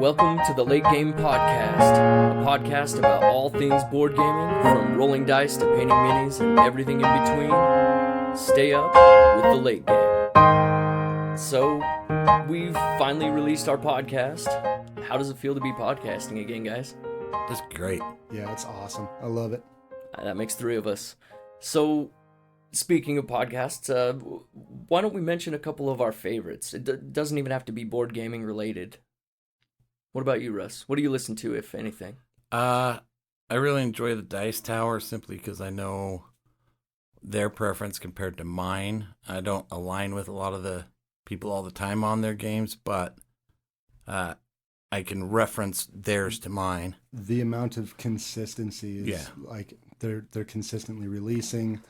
Welcome to the Late Game Podcast, a podcast about all things board gaming, from rolling dice to painting minis and everything in between. Stay up with the late game. So, we've finally released our podcast. How does it feel to be podcasting again, guys? That's great. Yeah, it's awesome. I love it. That makes three of us. So, speaking of podcasts, why don't we mention a couple of our favorites? It doesn't even have to be board gaming related. What about you, Russ? What do you listen to, if anything? I really enjoy the Dice Tower simply because I know their preference compared to mine. I don't align with a lot of the people all the time on their games, but I can reference theirs to mine. The amount of consistency is like they're consistently releasing.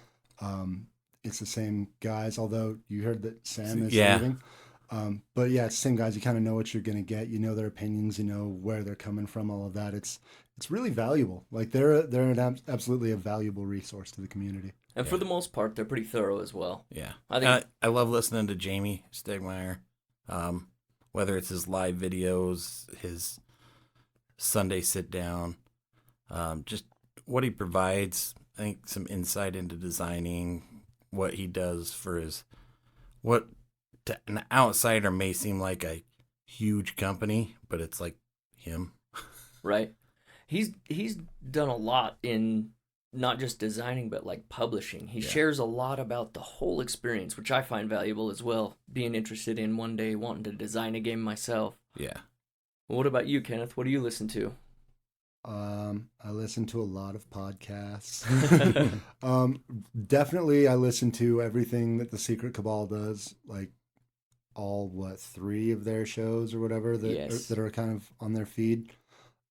It's the same guys, although you heard that Sam is leaving. But yeah, it's the same guys. You kind of know what you're going to get. You know their opinions. You know where they're coming from. All of that. It's really valuable. Like they're absolutely a valuable resource to the community. And for the most part, they're pretty thorough as well. Yeah, I love listening to Jamie Stegmaier. Whether it's his live videos, his Sunday sit down, just what he provides. I think some insight into designing, what he does for his what. To an outsider may seem like a huge company, but it's like him. Right. He's done a lot in not just designing, but like publishing. He shares a lot about the whole experience, which I find valuable as well, being interested in one day wanting to design a game myself. Yeah. Well, what about you, Kenneth? What do you listen to? I listen to a lot of podcasts. Definitely I listen to everything that the Secret Cabal does, like all three of their shows or whatever that are kind of on their feed.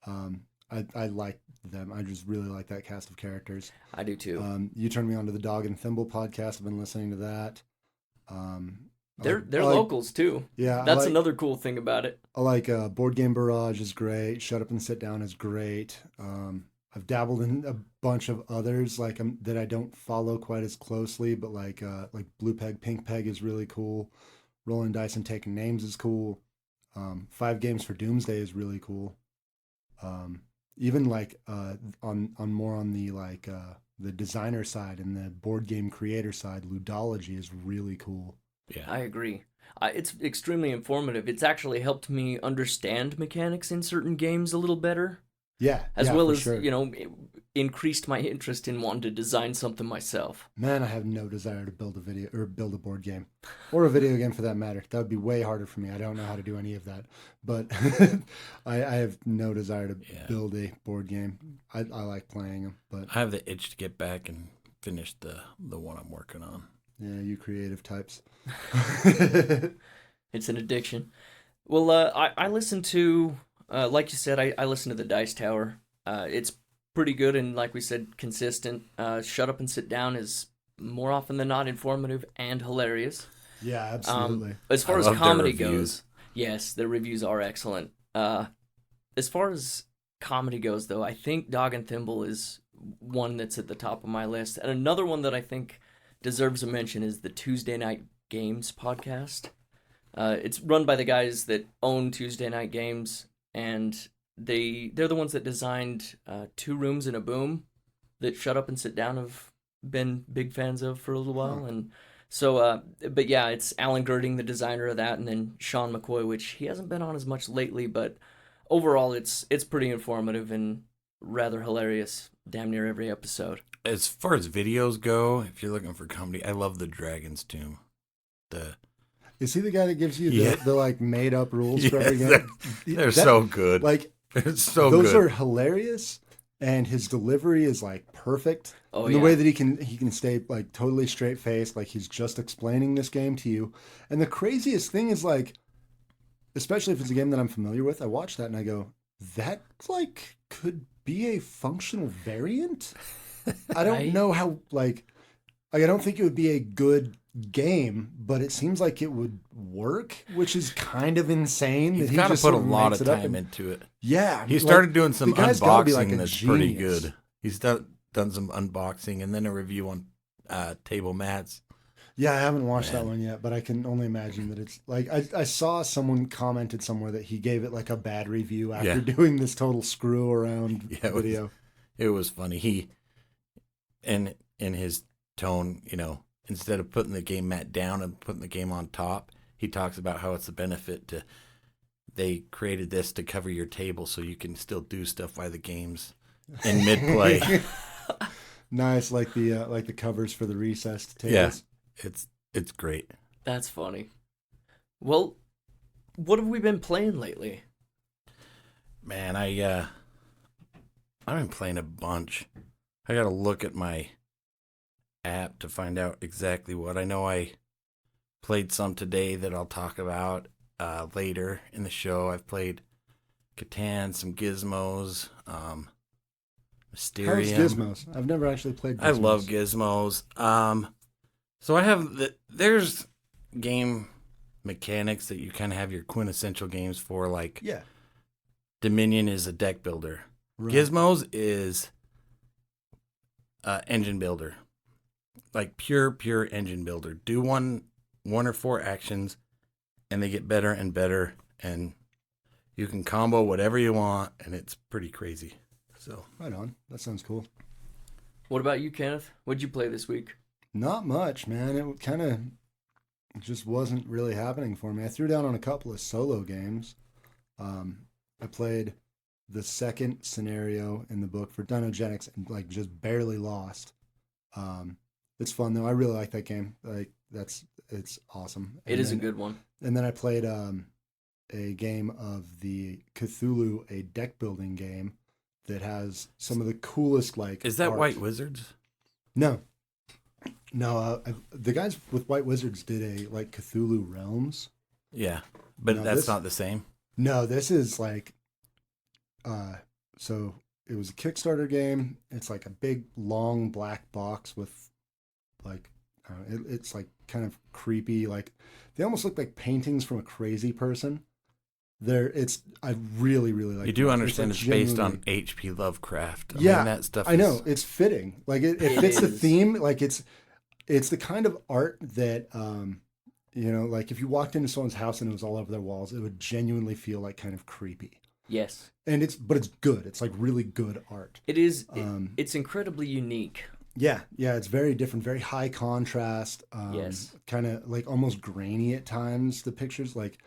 I like them. I just really like that cast of characters. I do too. You turned me on to the Dog and Thimble podcast. I've been listening to that. They're locals too. Yeah, that's another cool thing about it. I like Board Game Barrage is great. Shut Up and Sit Down is great. I've dabbled in a bunch of others that I don't follow quite as closely, but like Blue Peg, Pink Peg is really cool. Rolling Dice and Taking Names is cool. 5 Games for Doomsday is really cool. Even like on the designer side and the board game creator side, Ludology is really cool. Yeah, I agree. It's extremely informative. It's actually helped me understand mechanics in certain games a little better. Yeah, as well as sure. Increased my interest in wanting to design something myself. Man, I have no desire to build a board game, or a video game for that matter. That would be way harder for me. I don't know how to do any of that, but I have no desire to build a board game. I like playing them, but I have the itch to get back and finish the one I'm working on. Yeah, you creative types. It's an addiction. Well, I listen to, like you said, I listen to the Dice Tower. It's pretty good and, like we said, consistent. Shut Up and Sit Down is more often than not informative and hilarious. Yeah, absolutely. As far as comedy goes, yes, their reviews are excellent. As far as comedy goes, though, I think Dog and Thimble is one that's at the top of my list. And another one that I think deserves a mention is the Tuesday Night Games podcast. It's run by the guys that own Tuesday Night Games, and they're the ones that designed 2 Rooms and a Boom that Shut Up and Sit Down have been big fans of for a little while. And so, but yeah, it's Alan Girding, the designer of that, and then Sean McCoy, which he hasn't been on as much lately, but overall it's pretty informative and rather hilarious damn near every episode. As far as videos go, if you're looking for comedy, I love the Dragon's Tomb. Is he the guy that gives you the like made up rules for every game? They're so good. Like it's so those good. Are hilarious, and his delivery is like perfect. Oh, and the way that he can stay like totally straight faced, like he's just explaining this game to you. And the craziest thing is like, especially if it's a game that I'm familiar with, I watch that and I go, that like could be a functional variant. I don't know how like I don't think it would be a good game, but it seems like it would work, which is kind of insane. He's got to put a lot of time into it. Yeah. He started doing some unboxing like that's pretty good. He's done some unboxing and then a review on table mats. Yeah, I haven't watched Man. that one yet, but I can only imagine that it's like I saw someone commented somewhere that he gave it like a bad review after doing this total screw around video. It was funny. He in his tone, instead of putting the game mat down and putting the game on top, he talks about how it's a benefit to they created this to cover your table so you can still do stuff while the game's in mid play. Nice, like the covers for the recessed tables. Yeah, it's great. That's funny. Well, what have we been playing lately? Man, I've been playing a bunch. I got to look at my app to find out exactly what. I know I played some today that I'll talk about later in the show. I've played Catan, some Gizmos, Mysterium. How's Gizmos? I've never actually played Gizmos. I love Gizmos. So I have there's game mechanics that you kind of have your quintessential games for, like Dominion is a deck builder. Right. Gizmos is engine builder, like pure engine builder. Do one or four actions, and they get better and better, and you can combo whatever you want, and it's pretty crazy. So right on. That sounds cool. What about you, Kenneth? What'd you play this week? Not much, man. It kind of just wasn't really happening for me. I threw down on a couple of solo games. I played the second scenario in the book for Dinogenics and like just barely lost. It's fun though. I really like that game. Like it's awesome. It is a good one. And then I played a game of the Cthulhu, a deck building game that has some of the coolest like. Is that art. White Wizards? No. The guys with White Wizards did a like Cthulhu Realms. Yeah, but that's not the same. No, this is like, so it was a Kickstarter game. It's like a big long black box with like, it's like kind of creepy. Like they almost look like paintings from a crazy person. I really like. You do understand it's based on H.P. Lovecraft. I mean, that stuff. I know it's fitting. Like it fits the theme. Like it's the kind of art that like if you walked into someone's house and it was all over their walls, it would genuinely feel like kind of creepy. Yes. And it's good. It's like really good art. It is. It's incredibly unique. Yeah, it's very different, very high contrast. Yes. Kind of like almost grainy at times. The pictures like.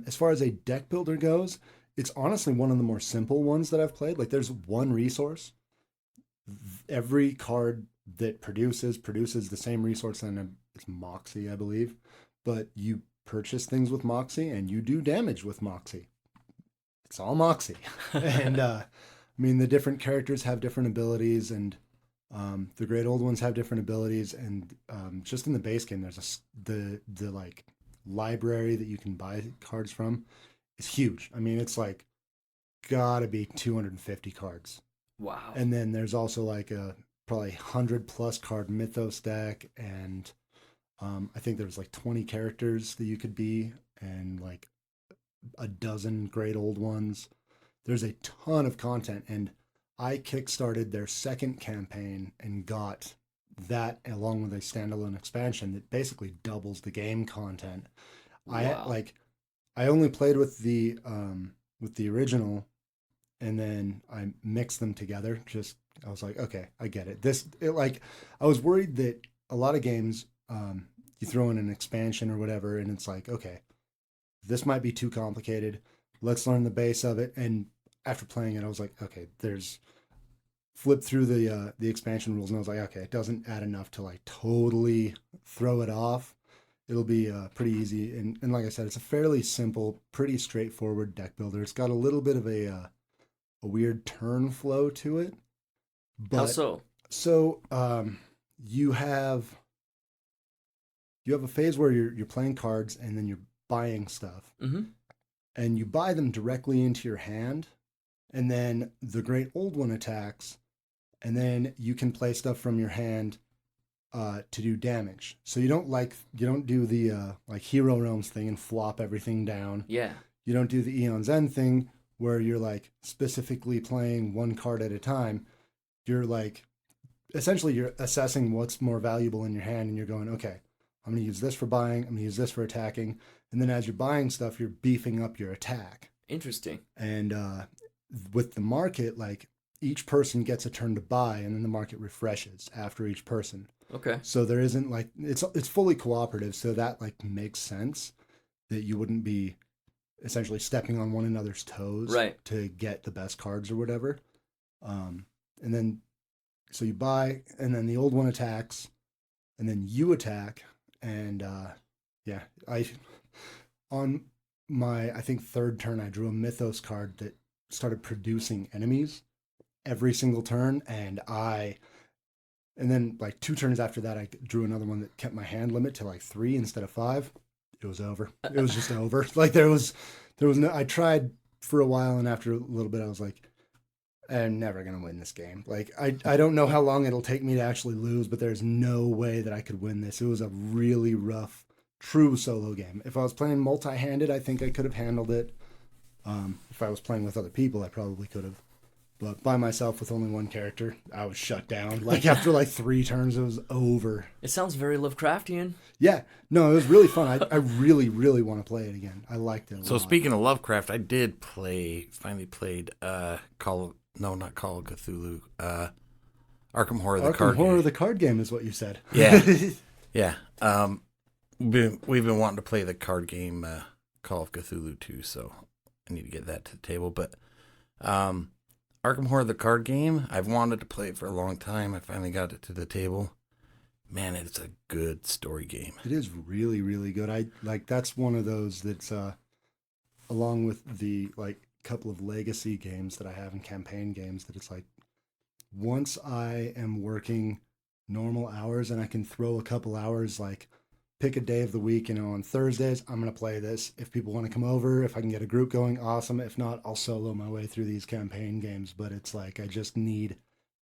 As far as a deck builder goes, it's honestly one of the more simple ones that I've played. Like there's one resource. Every card that produces the same resource, and it's Moxie, I believe. But you purchase things with Moxie and you do damage with Moxie. It's all Moxie. And I mean, the different characters have different abilities, and the great old ones have different abilities. And just in the base game, there's the like library that you can buy cards from is huge. I mean, it's like gotta be 250 cards. Wow. And then there's also like a probably 100+ card Mythos deck, and I think there's like 20 characters that you could be, and like a dozen great old ones. There's a ton of content, and I kickstarted their second campaign and got that along with a standalone expansion that basically doubles the game content. Wow. I only played with the original, and then I mixed them together. I was like, okay, I get it. I was worried that a lot of games, you throw in an expansion or whatever, and it's like, okay, this might be too complicated. Let's learn the base of it. And after playing it, I was like, okay, flip through the expansion rules, and I was like, okay, it doesn't add enough to like totally throw it off. It'll be pretty easy, and like I said, it's a fairly simple, pretty straightforward deck builder. It's got a little bit of a weird turn flow to it. But, how so? So you have a phase where you're playing cards, and then you're buying stuff, and you buy them directly into your hand, and then the great old one attacks. And then you can play stuff from your hand to do damage. So you don't do the like Hero Realms thing and flop everything down. Yeah. You don't do the Eon's End thing where you're like specifically playing one card at a time. You're like essentially you're assessing what's more valuable in your hand, and you're going, okay, I'm going to use this for buying. I'm going to use this for attacking. And then as you're buying stuff, you're beefing up your attack. Interesting. And with the market, like each person gets a turn to buy, and then the market refreshes after each person. Okay. So there isn't like it's fully cooperative, so that like makes sense that you wouldn't be essentially stepping on one another's toes to get the best cards or whatever. And then so you buy, and then the old one attacks, and then you attack, and on my, I think, third turn, I drew a Mythos card that started producing enemies every single turn, and then like 2 turns after that, I drew another one that kept my hand limit to like 3 instead of 5. It was over. It was just over. Like there was no, I tried for a while, and after a little bit, I was like, I'm never going to win this game. Like, I don't know how long it'll take me to actually lose, but there's no way that I could win this. It was a really rough, true solo game. If I was playing multi-handed, I think I could have handled it. If I was playing with other people, I probably could have. But by myself with only one character, I was shut down. Like, after like 3 turns, it was over. It sounds very Lovecraftian. Yeah. No, it was really fun. I really, really want to play it again. I liked it a lot. So speaking of Lovecraft, I did finally played not Call of Cthulhu, Arkham Horror, the card game. Arkham Horror, the card game is what you said. Yeah. Yeah. We've been wanting to play the card game, Call of Cthulhu too, so I need to get that to the table. But Arkham Horror, the card game, I've wanted to play it for a long time. I finally got it to the table. Man, it's a good story game. It is really, really good. That's one of those that's along with the like couple of legacy games that I have and campaign games that it's like once I am working normal hours and I can throw a couple hours, like pick a day of the week, on Thursdays, I'm going to play this. If people want to come over, if I can get a group going, awesome. If not, I'll solo my way through these campaign games. But it's like, I just need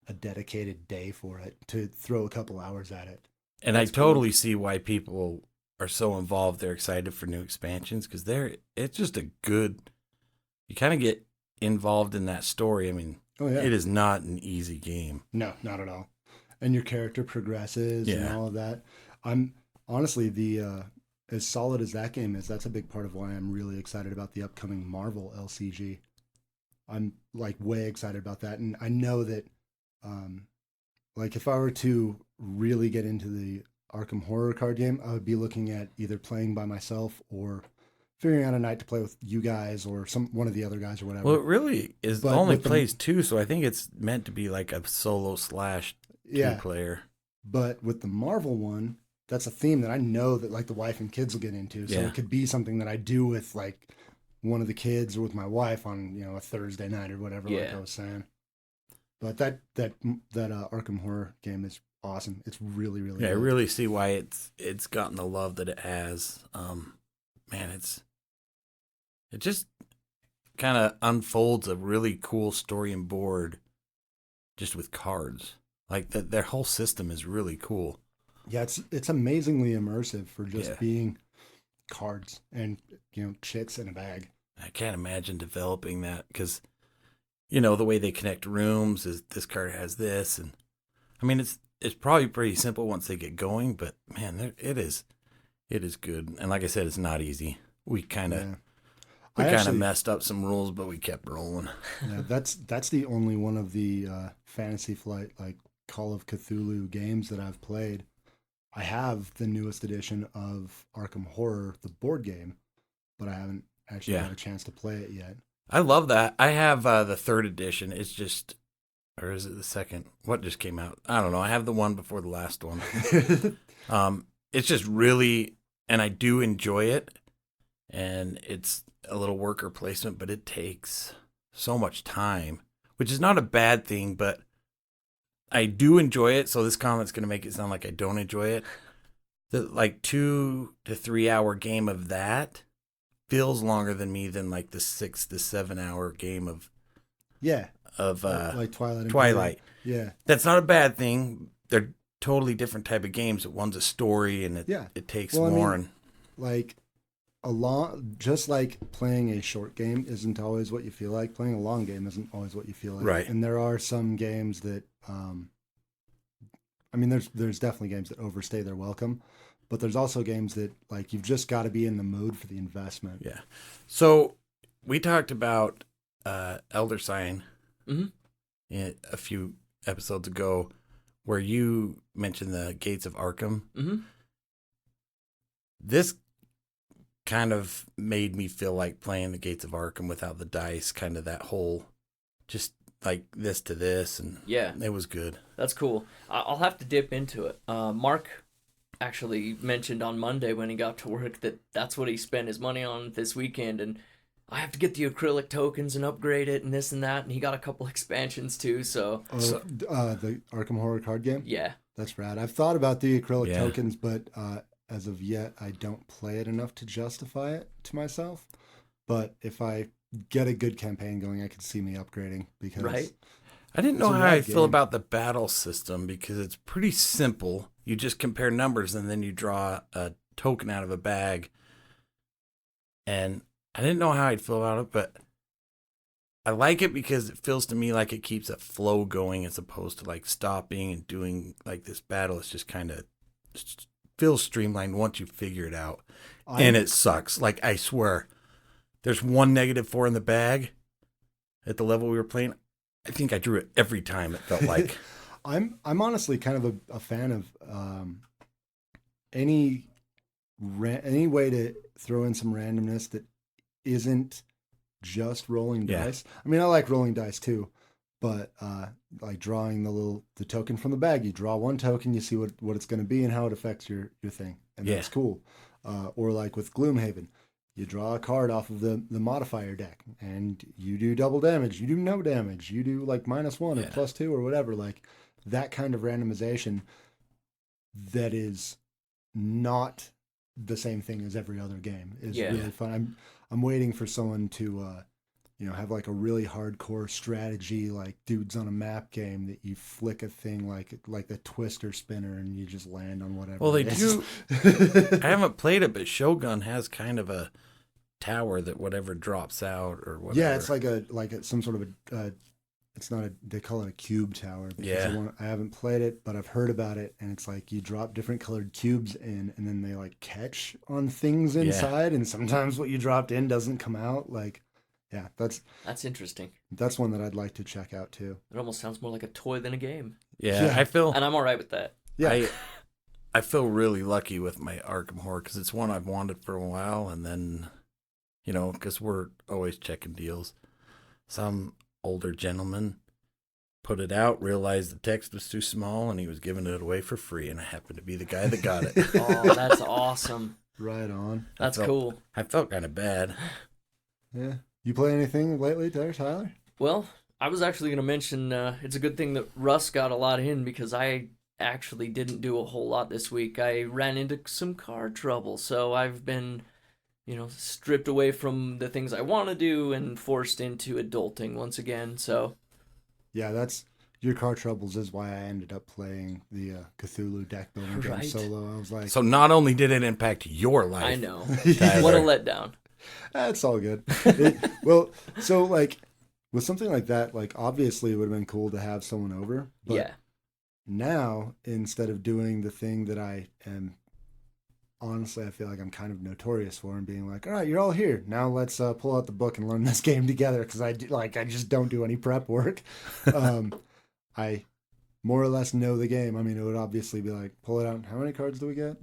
a dedicated day for it to throw a couple hours at it. And that's I totally see why people are so involved. They're excited for new expansions because it's just a good, you kind of get involved in that story. I mean, It is not an easy game. No, not at all. And your character progresses and all of that. I'm honestly, as solid as that game is, that's a big part of why I'm really excited about the upcoming Marvel LCG. I'm like way excited about that. And I know that like if I were to really get into the Arkham Horror card game, I would be looking at either playing by myself or figuring out a night to play with you guys or one of the other guys or whatever. Well, it really is only plays 2, so I think it's meant to be like a solo / 2-player. But with the Marvel one, that's a theme that I know that like the wife and kids will get into. So it could be something that I do with like one of the kids or with my wife on, a Thursday night or whatever, like I was saying. But that Arkham Horror game is awesome. It's really, really good. I really see why it's gotten the love that it has. Man, it just kind of unfolds a really cool story and board just with cards. Like their whole system is really cool. Yeah, it's amazingly immersive for just being cards and chits in a bag. I can't imagine developing that because the way they connect rooms is this card has this, and I mean it's probably pretty simple once they get going, but man, it is good. And like I said, it's not easy. We kind of messed up some rules, but we kept rolling. Yeah, that's the only one of the Fantasy Flight like Call of Cthulhu games that I've played. I have the newest edition of Arkham Horror, the board game, but I haven't actually had a chance to play it yet. I love that. I have the 3rd edition. It's just, or is it the 2nd? What just came out? I don't know. I have the one before the last one. It's just really, and I do enjoy it. And it's a little worker placement, but it takes so much time, which is not a bad thing, but I do enjoy it. So this comment's going to make it sound like I don't enjoy it. The like 2 to 3 hour game of that feels longer than like the 6 to 7 hour game of like Twilight. Yeah. That's not a bad thing. They're totally different type of games. One's a story and it takes more. I mean, like just like playing a short game isn't always what you feel like. Playing a long game isn't always what you feel like. Right. And there are some games that, I mean, there's definitely games that overstay their welcome, but there's also games that like you've just got to be in the mood for the investment. Yeah. So we talked about Elder Sign a few episodes ago, where you mentioned the Gates of Arkham. Mm-hmm. This kind of made me feel like playing the Gates of Arkham without the dice, kind of that whole, just like this to this, and yeah, it was good. That's cool. I'll have to dip into it. Mark actually mentioned on Monday when he got to work that that's what he spent his money on this weekend, and I have to get the acrylic tokens and upgrade it and this and that, and he got a couple expansions too, so... the Arkham Horror card game? Yeah. That's rad. I've thought about the acrylic tokens, but as of yet, I don't play it enough to justify it to myself. But if I get a good campaign going, I could see me upgrading, because... Right. I didn't know how I feel about the battle system, because it's pretty simple. You just compare numbers, and then you draw a token out of a bag. And I didn't know how I'd feel about it, but I like it because it feels to me like it keeps a flow going, as opposed to like stopping and doing like this battle. It's just kind of feels streamlined once you figure it out. And it sucks. Like, I swear, there's one -4 in the bag at the level we were playing. I think I drew it every time, it felt like. I'm honestly kind of a fan of any way to throw in some randomness that isn't just rolling dice. I mean, I like rolling dice too, but like drawing the token from the bag. You draw one token, you see what it's going to be and how it affects your thing, and that's cool. Or like with Gloomhaven, you draw a card off of the modifier deck, and you do double damage, you do no damage, you do like -1 or +2 or whatever. Like that kind of randomization that is not the same thing as every other game is really fun. I'm waiting for someone to have like a really hardcore strategy, like dudes on a map game that you flick a thing like the twister spinner and you just land on whatever. Well, they do. I haven't played it, but Shogun has kind of a tower that whatever drops out or whatever. Yeah, it's like some sort of a. It's not they call it a cube tower. I haven't played it, but I've heard about it, and it's like you drop different colored cubes in, and then they like catch on things inside, and sometimes what you dropped in doesn't come out. Like, yeah, that's interesting. That's one that I'd like to check out too. It almost sounds more like a toy than a game. Yeah. I feel, and I'm all right with that. Yeah, I feel really lucky with my Arkham Horror, because it's one I've wanted for a while, and then, because we're always checking deals. Some older gentleman put it out, realized the text was too small, and he was giving it away for free, and I happened to be the guy that got it. Oh, that's awesome. Right on. That's cool. I felt kind of bad. Yeah. You play anything lately there, Tyler? Well, I was actually going to mention it's a good thing that Russ got a lot in, because I actually didn't do a whole lot this week. I ran into some car trouble, so I've been stripped away from the things I want to do and forced into adulting once again, so... Yeah, that's... Your car troubles is why I ended up playing the Cthulhu deck building game solo. I was like... So not only did it impact your life... I know. What a letdown. That's all good. So, like, with something like that, like, obviously it would have been cool to have someone over, but now, instead of doing the thing that I am... Honestly, I feel like I'm kind of notorious for, and being like, all right, you're all here. Now let's pull out the book and learn this game together, because I just don't do any prep work. I more or less know the game. I mean, it would obviously be like, pull it out. How many cards do we get?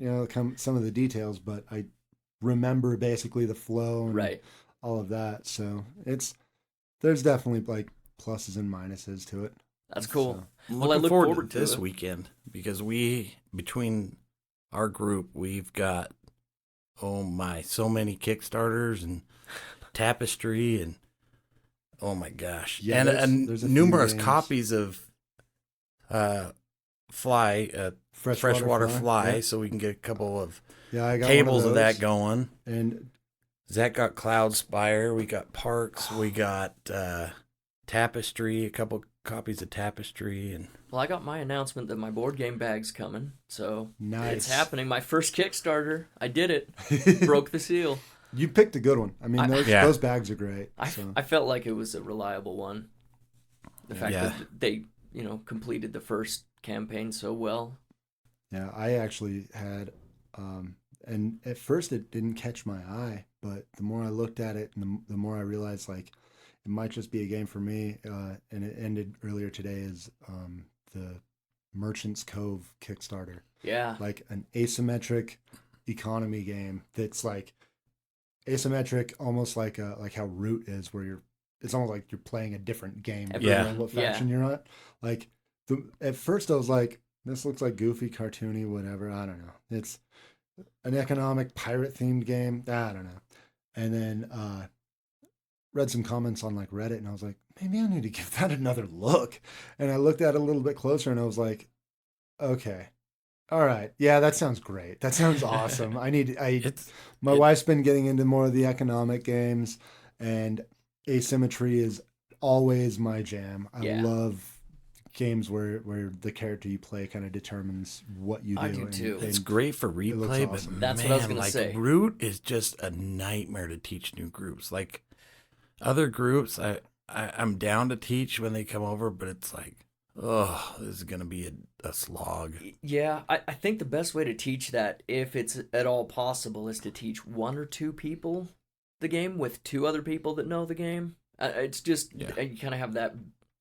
Some of the details, but I remember basically the flow and all of that. So there's definitely like pluses and minuses to it. That's cool. So, I look forward to this weekend, because between our group, we've got, so many Kickstarters and Tapestry and, oh my gosh. Yeah, and numerous copies of Freshwater Fly, so we can get a couple of I got tables of that going. And Zach got Cloud Spire, we got Parks, we got Tapestry, a couple copies of Tapestry, and... Well, I got my announcement that my board game bag's coming, so nice. It's happening. My first Kickstarter, I did it. Broke the seal. You picked a good one. I mean, those bags are great. I felt like it was a reliable one. The fact that they, completed the first campaign so well. Yeah, I actually had And at first it didn't catch my eye, but the more I looked at it, and the more I realized like it might just be a game for me. And it ended earlier today as the Merchant's Cove Kickstarter. Yeah. Like an asymmetric economy game that's like asymmetric, almost like how Root is, where it's almost like you're playing a different game depending on what faction you're on. Like at first I was like, this looks like goofy, cartoony, whatever. I don't know. It's an economic pirate themed game. I don't know. And then read some comments on like Reddit, and I was like, maybe I need to give that another look. And I looked at it a little bit closer, and I was like, okay, all right, yeah, that sounds great. That sounds awesome. My wife's been getting into more of the economic games, and asymmetry is always my jam. I love games where the character you play kind of determines what you do. I do too. It's great for replay, awesome. but That's man, what I was gonna like say. Root is just a nightmare to teach new groups. Like other groups, I'm down to teach when they come over, but it's like, oh, this is gonna be a slog. Yeah, I think the best way to teach that, if it's at all possible, is to teach one or two people the game with two other people that know the game. It's just you kind of have that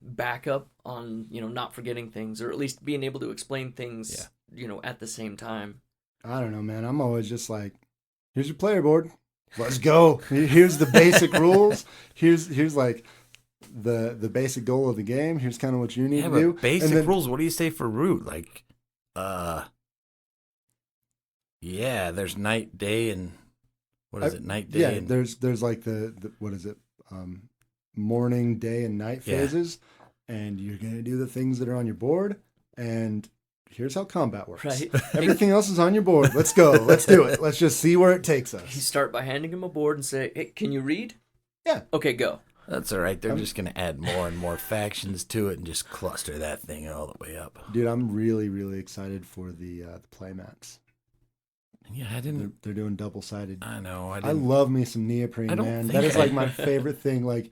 backup on not forgetting things, or at least being able to explain things at the same time. I don't know, man. I'm always just like, here's your player board, let's go. Here's the basic rules. Here's like the basic goal of the game. Here's kind of what you need to do. Basic rules. What do you say for Root? Like there's night, day, and what is it? Night, day. Yeah, and... there's like the what is it? Morning, day, and night phases, and you're gonna do the things that are on your board. And here's how combat works. Right. Everything else is on your board. Let's go. Let's do it. Let's just see where it takes us. You start by handing him a board and say, "Hey, can you read?" Yeah. Okay, go. That's all right. They're just gonna add more and more factions to it and just cluster that thing all the way up. Dude, I'm really, really excited for the playmats. Yeah, I didn't. They're doing double-sided. I know. I love me some neoprene, man. That is like my favorite thing. Like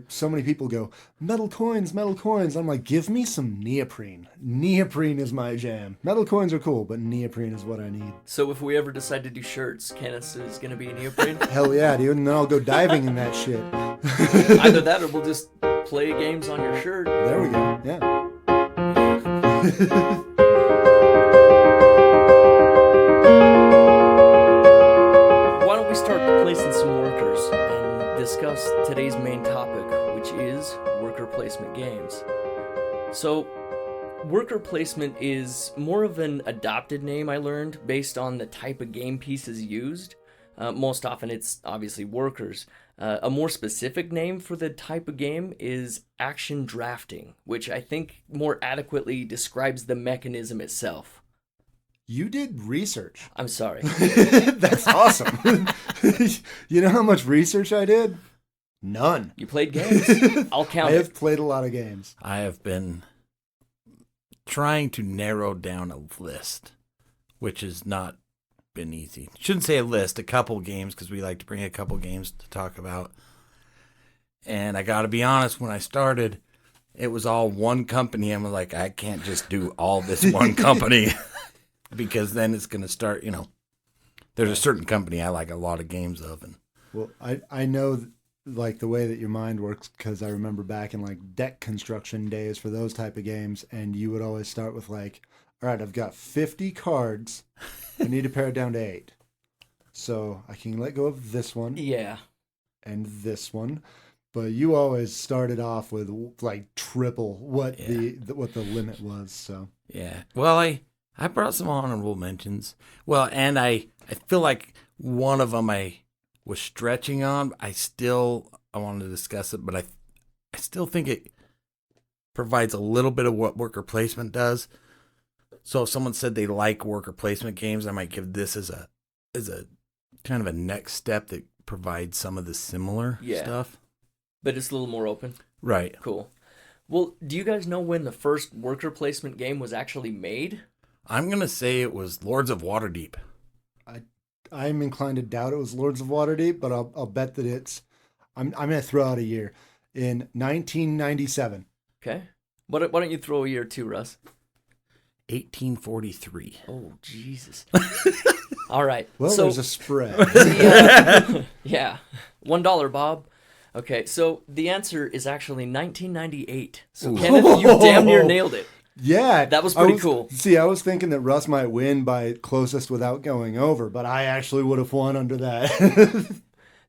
so many people go, metal coins, metal coins. I'm like, give me some neoprene. Neoprene is my jam. Metal coins are cool, but neoprene is what I need. So if we ever decide to do shirts, Kenneth is going to be a neoprene? Hell yeah, dude. And then I'll go diving in that shit. Either that or we'll just play games on your shirt. There we go. Yeah. Why don't we start placing some workers and discuss today's main topic, which is worker placement games. So, worker placement is more of an adopted name, I learned, based on the type of game pieces used. Most often it's obviously workers. A more specific name for the type of game is action drafting, which I think more adequately describes the mechanism itself. You did research. I'm sorry. That's awesome. You know how much research I did? None. You played games. I'll count I have it. played a lot of games. I have been trying to narrow down a list, which has not been easy. Shouldn't say a list, a couple games, because we like to bring a couple games to talk about. And I got to be honest, when I started, it was all one company. I'm like, I can't just do all this one company. Because then it's going to start, there's a certain company I like a lot of games of. And well, I know like the way that your mind works, because I remember back in like deck construction days for those type of games, and you would always start with like, all right, I've got 50 cards. I need to pare it down to 8. So I can let go of this one. Yeah. And this one. But you always started off with like triple what the limit was. So yeah. Well, I brought some honorable mentions. Well, and I feel like one of them I was stretching on. I wanted to discuss it, but I still think it provides a little bit of what worker placement does. So if someone said they like worker placement games, I might give this as a kind of a next step that provides some of the similar stuff. But it's a little more open. Right. Cool. Well, do you guys know when the first worker placement game was actually made? I'm going to say it was Lords of Waterdeep. I'm inclined to doubt it was Lords of Waterdeep, but I'll bet that it's... I'm going to throw out a year. In 1997. Okay. Why don't you throw a year too, Russ? 1843. Oh, Jesus. All right. Well, so, there's a spread. yeah. $1, Bob. Okay, so the answer is actually 1998. So, Kenneth, you damn near nailed it. Yeah. That was pretty cool. See, I was thinking that Russ might win by closest without going over, but I actually would have won under that.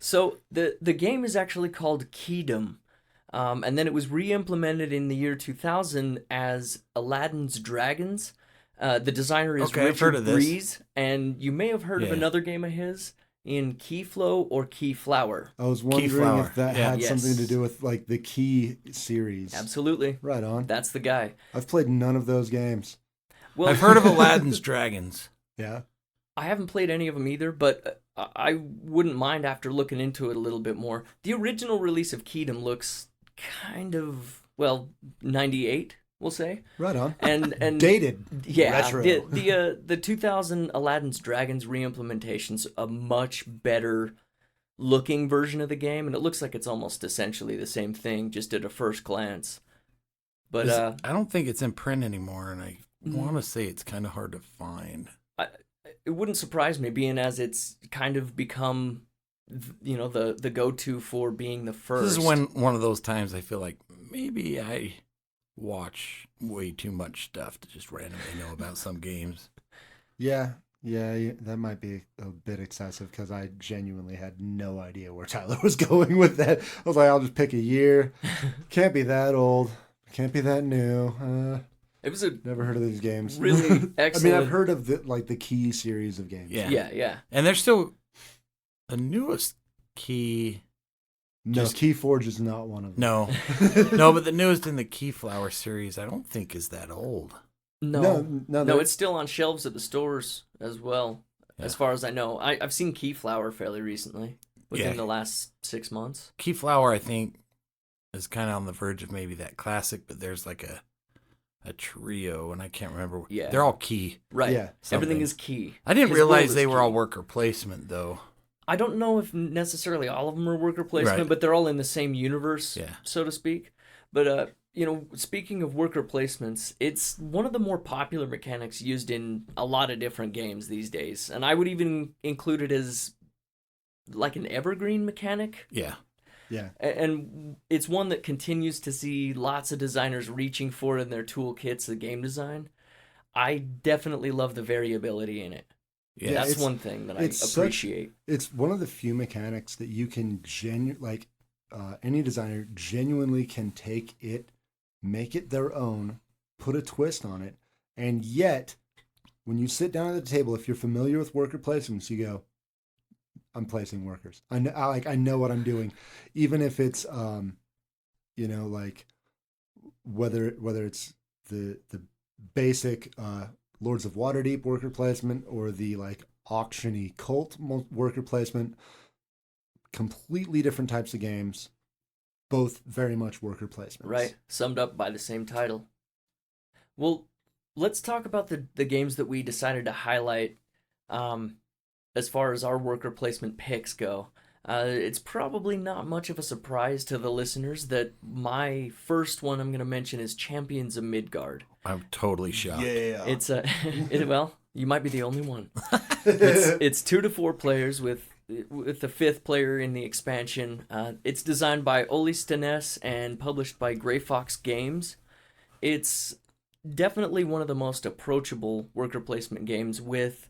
So the game is actually called Keydom, and then it was re-implemented in the year 2000 as Aladdin's Dragons. The designer is Okay, I've heard Richard of this. Breeze, and you may have heard of Yeah. another game of his in Keyflow or Keyflower. I was wondering Keyflower. if that Yeah. had Yes. something to do with like the Key series. Absolutely. Right on. That's the guy. I've played none of those games. Well, I've heard of Aladdin's Dragons. Yeah. I haven't played any of them either, but I wouldn't mind after looking into it a little bit more. The original release of Keydom looks kind of, 98, we'll say. Right on. And Dated. yeah, Retro. the 2000 Aladdin's Dragons re-implementation's a much better looking version of the game, and it looks like it's almost essentially the same thing, just at a first glance. But I don't think it's in print anymore, and I want to say it's kind of hard to find. it wouldn't surprise me, being as it's kind of become, the go-to for being the first. This is one of those times I feel like maybe I watch way too much stuff to just randomly know about some games. Yeah, that might be a bit excessive because I genuinely had no idea where Tyler was going with that. I was like, I'll just pick a year. Can't be that old. Can't be that new. It was a Never heard of these games. really excellent. I mean, I've heard of the Key series of games. Yeah. Yeah. And there's still the newest Key. No, Keyforge is not one of them. No, but the newest in the Keyflower series, I don't think is that old. No, they're- it's still on shelves at the stores as well, as far as I know. I've seen Keyflower fairly recently, within the last 6 months. Keyflower, I think, is kind of on the verge of maybe that classic, but there's like a trio, and I can't remember. Yeah. They're all Key. Right. Yeah, Everything something. is Key. I didn't His realize world they is were all Key. worker placement, though. I don't know if necessarily all of them are worker placement, Right. but they're all in the same universe, Yeah. so to speak. But, speaking of worker placements, it's one of the more popular mechanics used in a lot of different games these days. And I would even include it as like an evergreen mechanic. Yeah. Yeah. And it's one that continues to see lots of designers reaching for in their toolkits of game design. I definitely love the variability in it. Yeah. That's it's- one thing that I it's appreciate. It's one of the few mechanics that you can any designer genuinely can take it, make it their own, put a twist on it, and yet when you sit down at the table, if you're familiar with worker placements, you go, I'm placing workers. I know what I'm doing, even if it's whether it's the basic Lords of Waterdeep worker placement or the like auction-y cult worker placement. Completely different types of games, both very much worker placements. Right, summed up by the same title. Well, let's talk about the games that we decided to highlight as far as our worker placement picks go. It's probably not much of a surprise to the listeners that my first one I'm going to mention is Champions of Midgard. I'm totally shocked. Yeah. It's well, you might be the only one. It's 2 to 4 players with the 5th player in the expansion. It's designed by Oli Stanes and published by Grey Fox Games. It's definitely one of the most approachable worker placement games with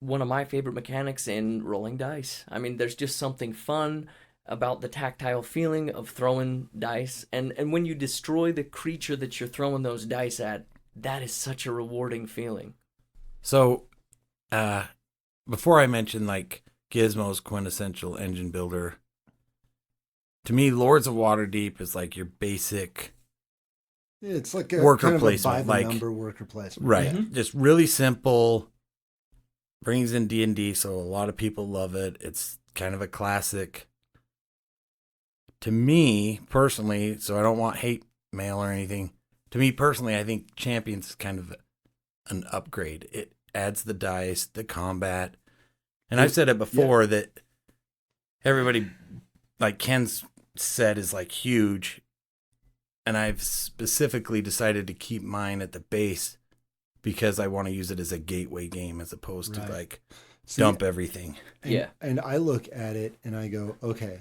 one of my favorite mechanics in rolling dice. I mean, there's just something fun about the tactile feeling of throwing dice, and when you destroy the creature that you're throwing those dice at, that is such a rewarding feeling. So, before I mention like Gizmos quintessential engine builder, to me, Lords of Waterdeep is like your basic It's like a worker kind of placement, a by the like- number worker placement. right, Mhm. just really simple. Brings in D&D, so a lot of people love it. It's kind of a classic. To me personally, so I don't want hate mail or anything. To me personally, I think Champions is kind of an upgrade. It adds the dice, the combat. And I've said it before that everybody, like Ken's said, is like huge. And I've specifically decided to keep mine at the base because I want to use it as a gateway game as opposed to Right. like dump everything. And I look at it and I go, okay,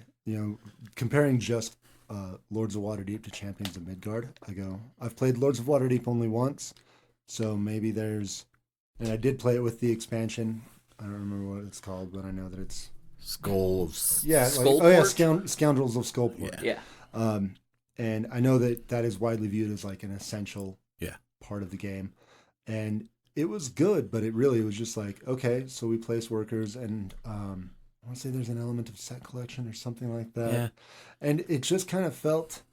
comparing just Lords of Waterdeep to Champions of Midgard, I go, I've played Lords of Waterdeep only once, so maybe and I did play it with the expansion. I don't remember what it's called, but I know that it's Skulls. Yeah, Scoundrels of Skullport. Yeah. And I know that is widely viewed as like an essential part of the game. And it was good, but it was just like, okay, so we place workers, and I want to say there's an element of set collection or something like that. Yeah. And it just kind of felt,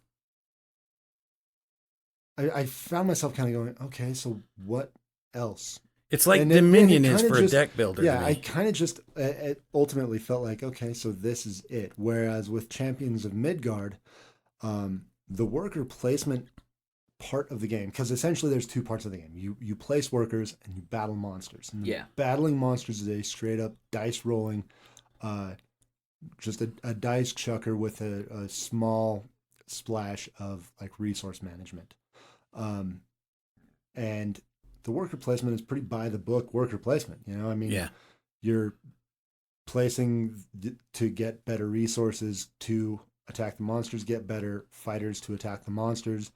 I found myself kind of going, okay, so what else? It's like Dominion is for a deck builder. Yeah, I kind of just ultimately felt like, okay, so this is it. Whereas with Champions of Midgard, the worker placement part of the game, because essentially there's two parts of the game. You place workers and you battle monsters. And battling monsters is a straight up dice rolling, just a dice chucker with a small splash of like resource management. And the worker placement is pretty by the book worker placement. You're placing to get better resources to attack the monsters, get better fighters to attack the monsters.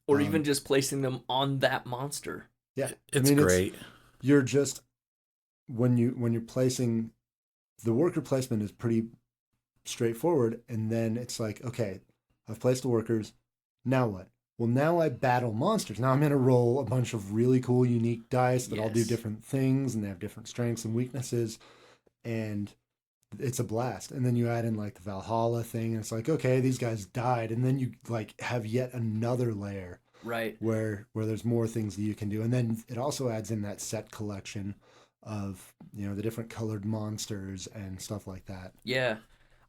Or even just placing them on that monster. Yeah. It's great. You're just, when you're placing, the worker placement is pretty straightforward. And then it's like, okay, I've placed the workers. Now what? Well, now I battle monsters. Now I'm going to roll a bunch of really cool, unique dice that all do different things, and they have different strengths and weaknesses. And it's a blast. And then you add in like the Valhalla thing, and it's like, okay, these guys died, and then you like have yet another layer, right, where there's more things that you can do. And then it also adds in that set collection of the different colored monsters and stuff like that. Yeah,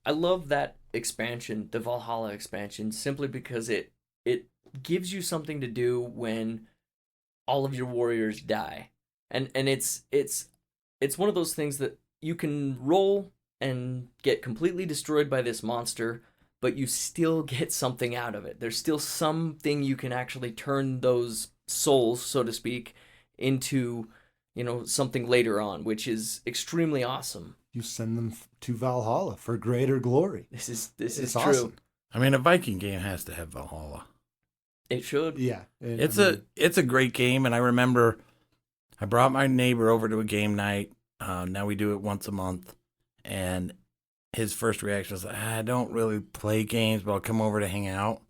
I love that expansion, the Valhalla expansion, simply because it gives you something to do when all of your warriors die, and it's one of those things that you can roll and get completely destroyed by this monster, but you still get something out of it. There's still something you can actually turn those souls, so to speak, into, something later on, which is extremely awesome. You send them to Valhalla for greater glory. This is awesome. True. I mean, a Viking game has to have Valhalla. It should. Yeah. It's a great game, and I remember I brought my neighbor over to a game night. Now we do it once a month. And his first reaction was, I don't really play games, but I'll come over to hang out.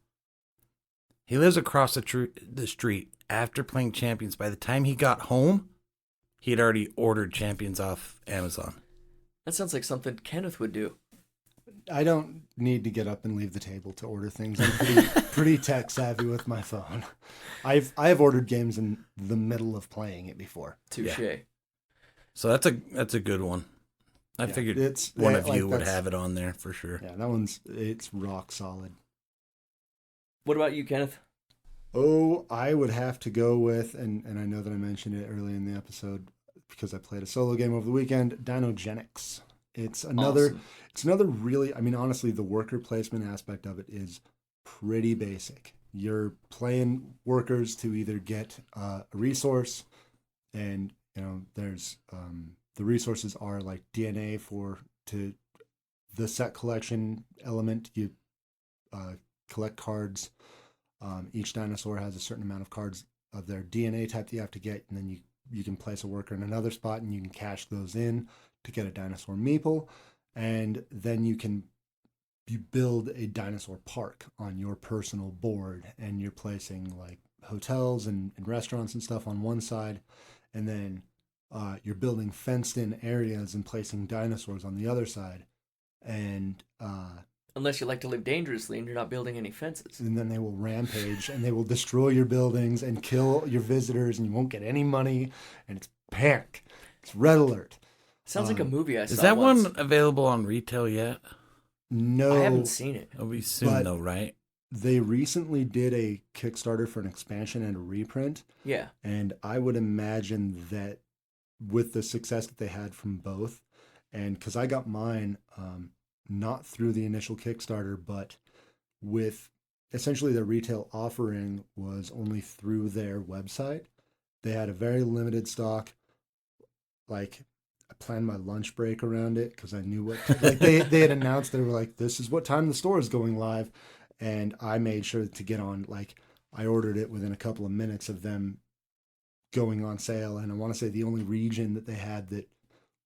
He lives across the street. After playing Champions, by the time he got home, he had already ordered Champions off Amazon. That sounds like something Kenneth would do. I don't need to get up and leave the table to order things. I'm pretty tech savvy with my phone. I have ordered games in the middle of playing it before. Touche. Yeah. So that's a good one. I figured one of you would have it on there for sure. Yeah, it's rock solid. What about you, Kenneth? Oh, I would have to go with, and I know that I mentioned it early in the episode because I played a solo game over the weekend, Dinogenics. It's another really, I mean, honestly, the worker placement aspect of it is pretty basic. You're playing workers to either get a resource, and there's the resources are like DNA to the set collection element. You collect cards. Each dinosaur has a certain amount of cards of their DNA type that you have to get, and then you can place a worker in another spot, and you can cash those in to get a dinosaur meeple, and then you build a dinosaur park on your personal board, and you're placing like hotels and restaurants and stuff on one side, and then you're building fenced-in areas and placing dinosaurs on the other side, and unless you like to live dangerously and you're not building any fences. And then they will rampage and they will destroy your buildings and kill your visitors, and you won't get any money, and it's panic. It's red alert. Sounds like a movie I saw. Is that once. one available on retail yet? No. I haven't seen it. It'll be soon though, right? They recently did a Kickstarter for an expansion and a reprint. Yeah. And I would imagine that with the success that they had from both, and because I got mine not through the initial Kickstarter, but with essentially their retail offering was only through their website. They had a very limited stock. Like, planned my lunch break around it because I knew what like they had announced they were like, this is what time the store is going live, and I made sure to get on. Like I ordered it within a couple of minutes of them going on sale, and I want to say the only region that they had that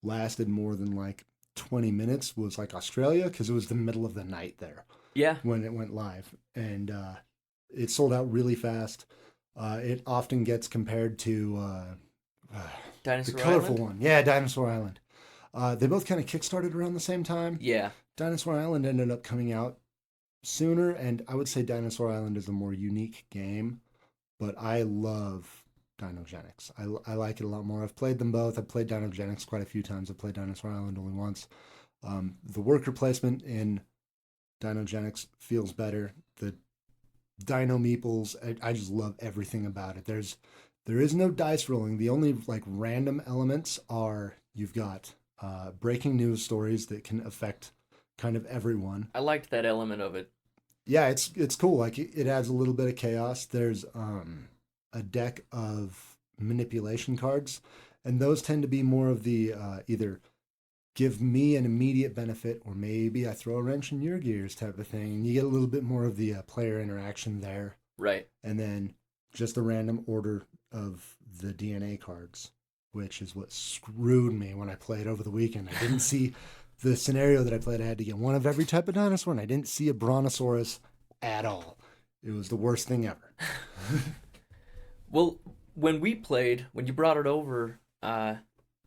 lasted more than like 20 minutes was like Australia, because it was the middle of the night there. Yeah. When it went live, and it sold out really fast. It often gets compared to Dinosaur the colorful Island? one. Yeah, Dinosaur Island. They both kind of kickstarted around the same time. Yeah. Dinosaur Island ended up coming out sooner, and I would say Dinosaur Island is a more unique game, but I love Dinogenics. I like it a lot more. I've played them both. I've played Dinogenics quite a few times. I've played Dinosaur Island only once. The worker placement in Dinogenics feels better. The Dino Meeples, I just love everything about it. There is no dice rolling. The only like random elements are you've got breaking news stories that can affect kind of everyone. I liked that element of it. Yeah, it's cool. Like it adds a little bit of chaos. There's a deck of manipulation cards, and those tend to be more of the either give me an immediate benefit, or maybe I throw a wrench in your gears type of thing. And you get a little bit more of the player interaction there. Right. And then just a random order of the DNA cards, which is what screwed me when I played over the weekend. I didn't see the scenario that I played. I had to get one of every type of dinosaur, and I didn't see a Brontosaurus at all. It was the worst thing ever. Well, when you brought it over,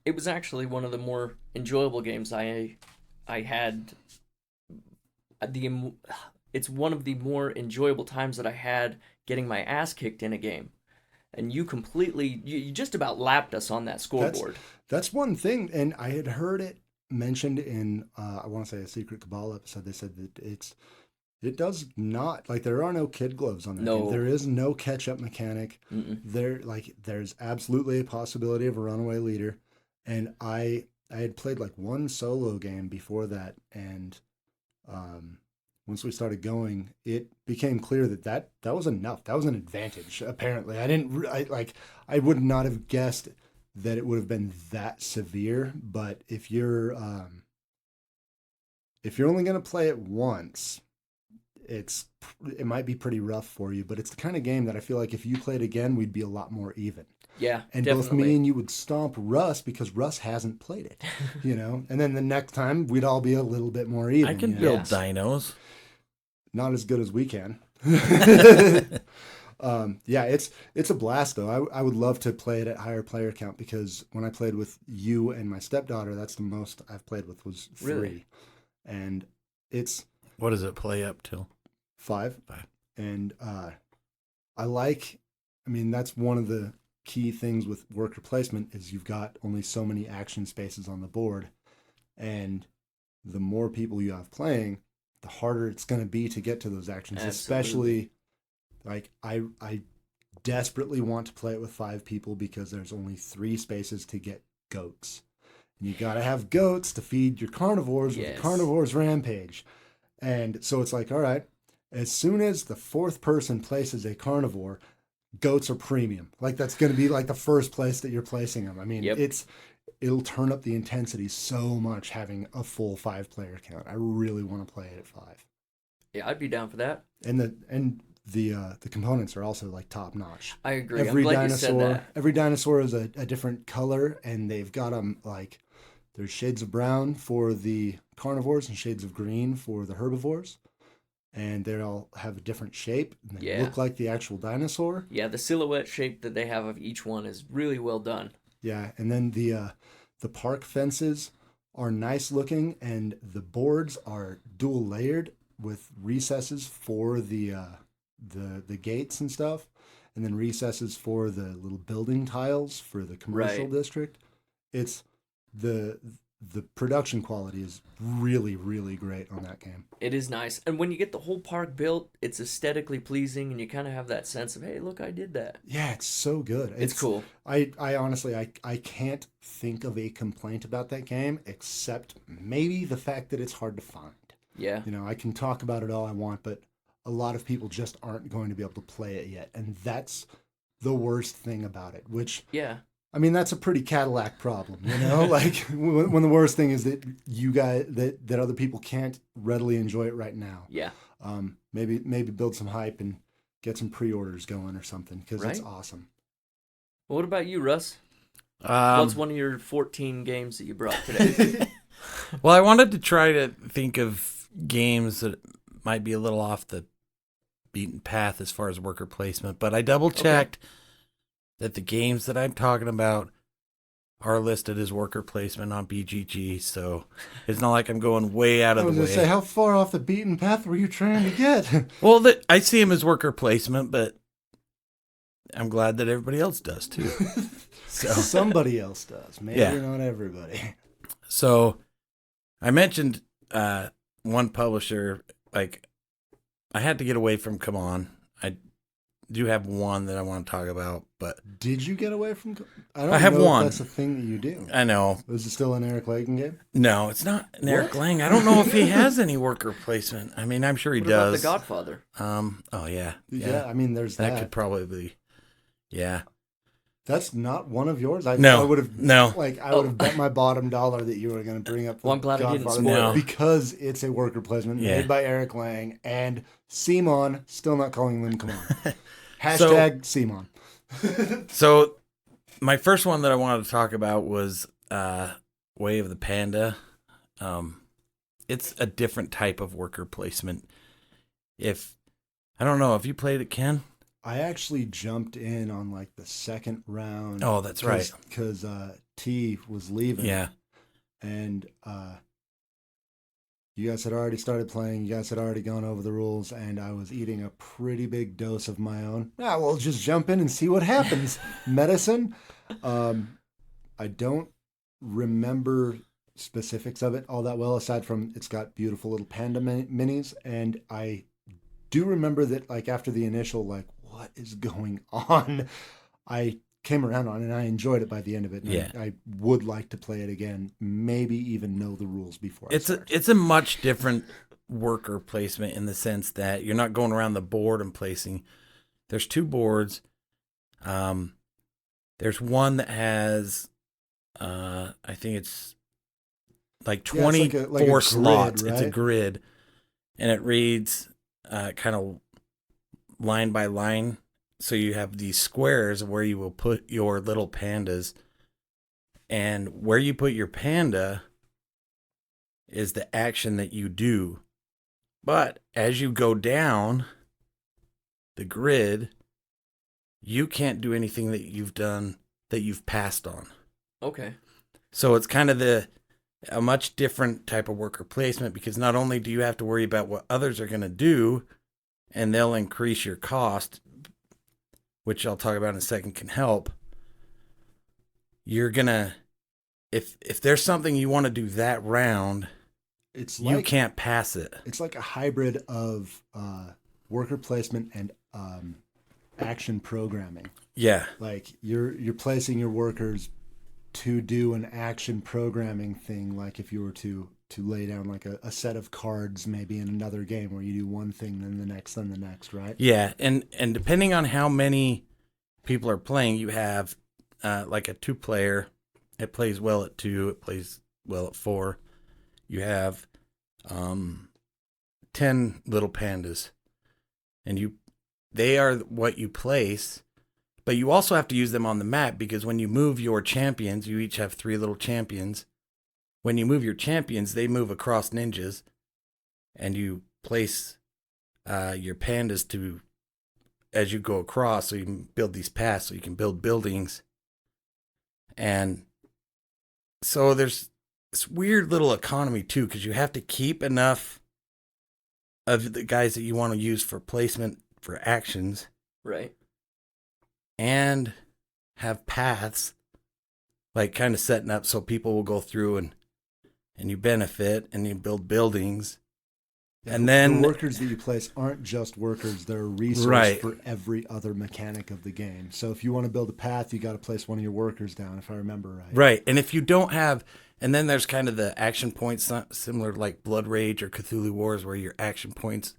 it was actually one of the more enjoyable games I had. It's one of the more enjoyable times that I had getting my ass kicked in a game, and you just about lapped us on that scoreboard. That's one thing, and I had heard it mentioned in I want to say a Secret Cabal episode. They said that it does not, like, there are no kid gloves on that game. There is no catch up mechanic. There's absolutely a possibility of a runaway leader. And I had played like one solo game before that, and once we started going, it became clear that was enough. That was an advantage. Apparently, I would not have guessed that it would have been that severe. But if you're only going to play it once, it might be pretty rough for you. But it's the kind of game that I feel like if you played again, we'd be a lot more even. Yeah, and definitely. Both me and you would stomp Russ because Russ hasn't played it, And then the next time we'd all be a little bit more even. I can build dinos. Not as good as we can. It's a blast though. I would love to play it at higher player count, because when I played with you and my stepdaughter, that's the most I've played with was 3. Really? And it's what does it play up till? 5. And that's one of the key things with worker placement is you've got only so many action spaces on the board, and the more people you have playing, the harder it's going to be to get to those actions. Absolutely. Especially like I desperately want to play it with 5 people because there's only 3 spaces to get goats, and you got to have goats to feed your carnivores with the carnivores rampage. And so it's like, all right, as soon as the 4th person places a carnivore, goats are premium. Like, that's going to be like the first place that you're placing them. I mean, it'll turn up the intensity so much having a full 5-player count. I really want to play it at 5. Yeah, I'd be down for that. And the components are also like top notch. I agree. I'm glad you said that. Every dinosaur is a different color, and they've got them like there's shades of brown for the carnivores and shades of green for the herbivores. And they all have a different shape. And they look like the actual dinosaur. Yeah, the silhouette shape that they have of each one is really well done. Yeah, and then the park fences are nice looking, and the boards are dual layered with recesses for the gates and stuff, and then recesses for the little building tiles for the commercial district. It's the production quality is really, really great on that game. It is nice. And when you get the whole park built, it's aesthetically pleasing, and you kind of have that sense of, hey, look, I did that. Yeah, it's so good. It's cool. I honestly, I can't think of a complaint about that game, except maybe the fact that it's hard to find. Yeah. I can talk about it all I want, but a lot of people just aren't going to be able to play it yet. And that's the worst thing about it, which... Yeah. I mean, that's a pretty Cadillac problem, you know? Like when the worst thing is that you guys that other people can't readily enjoy it right now. Yeah. Maybe build some hype and get some pre-orders going or something, because Right? it's awesome. Well, what about you, Russ? What's one of your 14 games that you brought today? Well, I wanted to try to think of games that might be a little off the beaten path as far as worker placement, but I double checked that the games that I'm talking about are listed as worker placement on BGG, so it's not like I'm going way out of the way. I was going to say, how far off the beaten path were you trying to get? Well, I see them as worker placement, but I'm glad that everybody else does too. So somebody else does, maybe not everybody. So I mentioned one publisher, like I had to get away from Come On. I do have one that I want to talk about, but did you get away from? I have know one. If that's a thing that you do. I know. Is it still an Eric Lang game? No, it's not an Eric Lang. I don't know if he has any worker placement. I mean, I'm sure he what does. About The Godfather? Oh yeah. Yeah. I mean, there's that. That could probably be. Yeah. That's not one of yours. I would have. No. Like I would have bet my bottom dollar that you were going to bring up. Well, I'm glad I didn't Godfather spoil because it's a worker placement made by Eric Lang and Simon. Still not calling them. Come on. Hashtag Simon. So, my first one that I wanted to talk about was Way of the Panda. It's a different type of worker placement. I don't know, have you played it, Ken? I actually jumped in on like the second round. Oh, that's right. Because T was leaving. Yeah. And you guys had already started playing. You guys had already gone over the rules, and I was eating a pretty big dose of my own. We'll just jump in and see what happens. Medicine. I don't remember specifics of it all that well, aside from it's got beautiful little panda minis, and I do remember that like after the initial like what is going on, I came around on it and I enjoyed it by the end of it. And I would like to play it again, maybe even know the rules before I start. It's a much different worker placement in the sense that you're not going around the board and placing. There's two boards. There's one that has I think it's like 24 like a grid, slots. right? It's a grid, and it reads kind of line by line. So you have these squares where you will put your little pandas, and where you put your panda is the action that you do. But as you go down the grid, you can't do anything that you've done that you've passed on. Okay. So it's kind of a much different type of worker placement, because not only do you have to worry about what others are going to do, and they'll increase your cost, which I'll talk about in a second, can help. You're going to, if there's something you want to do that round, you can't pass it. It's like a hybrid of worker placement and action programming. Yeah. Like you're placing your workers to do an action programming thing, like if you were to lay down like a set of cards maybe in another game where you do one thing, then the next, right? Yeah, and depending on how many people are playing, you have like a 2-player. It plays well at 2. It plays well at 4. You have 10 little pandas, and they are what you place, but you also have to use them on the map, because when you move your champions, you each have 3 little champions. When you move your champions, they move across ninjas, and you place your pandas as you go across, so you can build these paths, so you can build buildings. And so there's this weird little economy too, because you have to keep enough of the guys that you want to use for placement for actions. Right. And have paths, like kind of setting up so people will go through and you benefit and you build buildings. Yeah, and then the workers that you place aren't just workers, they're a resource for every other mechanic of the game. So if you want to build a path, you got to place one of your workers down, if I remember right. Right. And if you don't have, and then there's kind of the action points, similar to like Blood Rage or Cthulhu Wars, where your action points,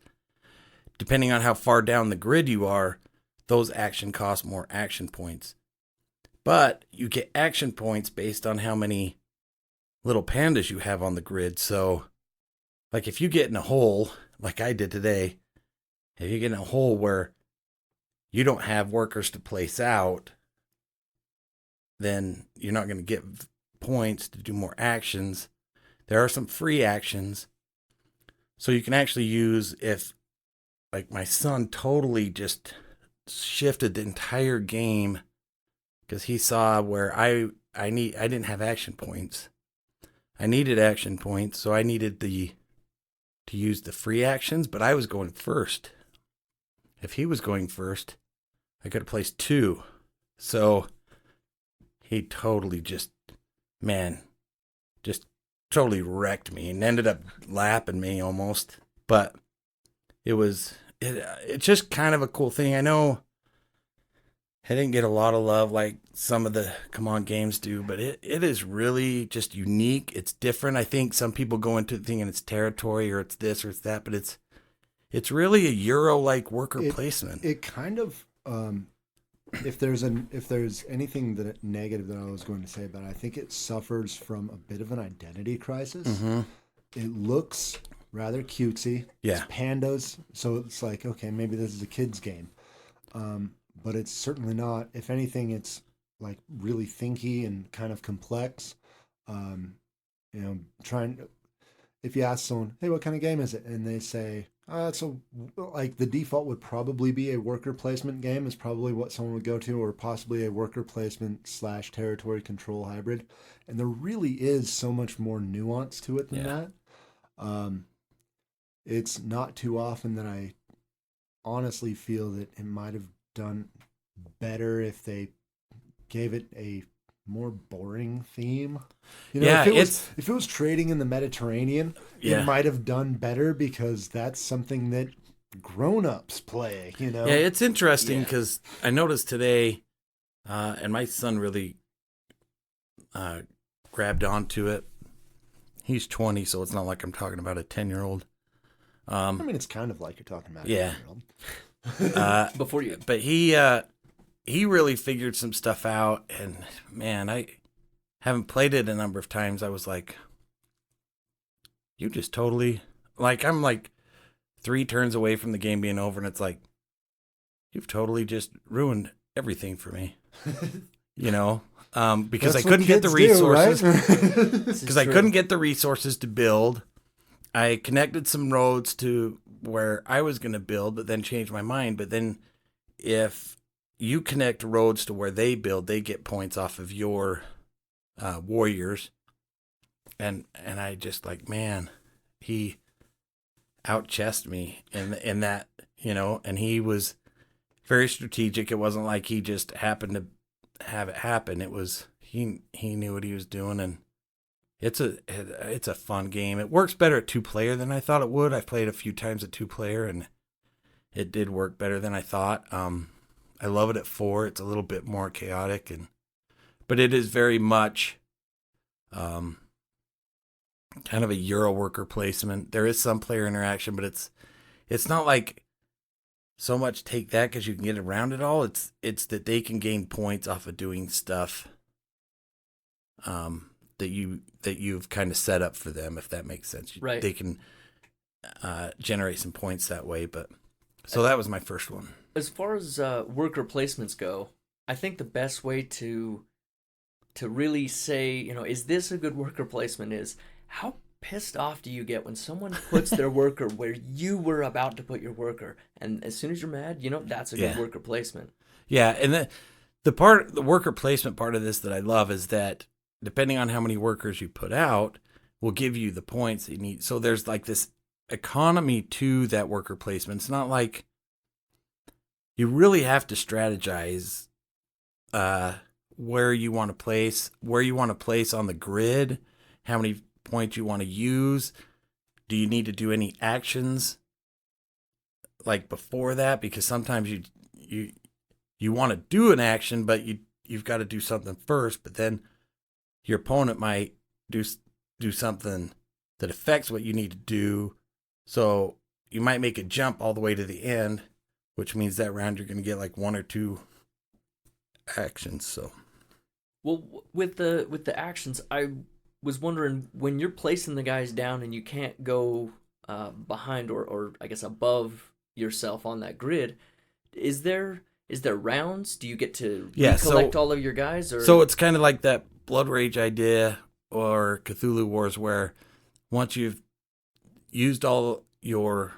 depending on how far down the grid you are, those action cost more action points. But you get action points based on how many little pandas you have on the grid. So, like if you get in a hole, like I did today, if you get in a hole where you don't have workers to place out, then you're not going to get points to do more actions. There are some free actions. So you can actually use, if like my son totally just shifted the entire game because he saw where I didn't have action points. I needed action points, so I needed to use the free actions, but I was going first. If he was going first, I could have placed 2. So he totally just totally wrecked me and ended up lapping me almost. But it's just kind of a cool thing. I know I didn't get a lot of love like some of the Come On games do, but it is really just unique. It's different. I think some people go into it thinking it's territory or it's this or it's that, but it's really a Euro-like worker placement. It kind of, if there's anything that negative that I was going to say about it, I think it suffers from a bit of an identity crisis. Mm-hmm. It looks rather cutesy. Yeah. It's pandas, so it's like, okay, maybe this is a kid's game. But it's certainly not. If anything, it's like really thinky and kind of complex. If you ask someone, hey, what kind of game is it? And they say, so like the default would probably be a worker placement game is probably what someone would go to, or possibly a worker placement / territory control hybrid. And there really is so much more nuance to it than that. It's not too often that I honestly feel that it might have done better if they gave it a more boring theme. If it was trading in the Mediterranean, it might have done better because that's something that grown-ups play, Yeah, it's interesting because I noticed today, and my son really grabbed onto it. He's 20, so it's not like I'm talking about a 10-year-old. I mean, it's kind of like you're talking about a 10-year-old. But he really figured some stuff out, and man, I haven't played it a number of times. I was like, you just totally, like, I'm like 3 turns away from the game being over, and it's like, you've totally just ruined everything for me, because I couldn't get the resources, because I couldn't get the resources to build. I connected some roads to where I was going to build, but then changed my mind. But then if you connect roads to where they build, they get points off of your warriors. And I just like, man, he out-chessed me in that, and he was very strategic. It wasn't like he just happened to have it happen. It was, he knew what he was doing, and it's a fun game. It works better at 2-player than I thought it would. I've played a few times at 2-player, and it did work better than I thought. I love it at 4. It's a little bit more chaotic, but it is very much kind of a Euro worker placement. There is some player interaction, but it's not like so much take that because you can get around it all. It's that they can gain points off of doing stuff that you've kind of set up for them, if that makes sense. Right. They can generate some points that way. But so that was my first one. As far as worker placements go, I think the best way to really say, is this a good worker placement is how pissed off do you get when someone puts their worker where you were about to put your worker, and as soon as you're mad, that's a good worker placement. Yeah, and the worker placement part of this that I love is that depending on how many workers you put out, will give you the points that you need. So there's like this economy to that worker placement. It's not like you really have to strategize where you want to place on the grid, how many points you want to use. Do you need to do any actions like before that? Because sometimes you want to do an action, but you've got to do something first, but then your opponent might do something that affects what you need to do. So you might make a jump all the way to the end, which means that round you're going to get like 1 or 2 actions. So Well, with the actions, I was wondering when you're placing the guys down and you can't go behind or I guess above yourself on that grid. Is there rounds? Do you get to recollect all of your guys? Or so it's kind of like that Blood Rage idea or Cthulhu Wars, where once you've used all your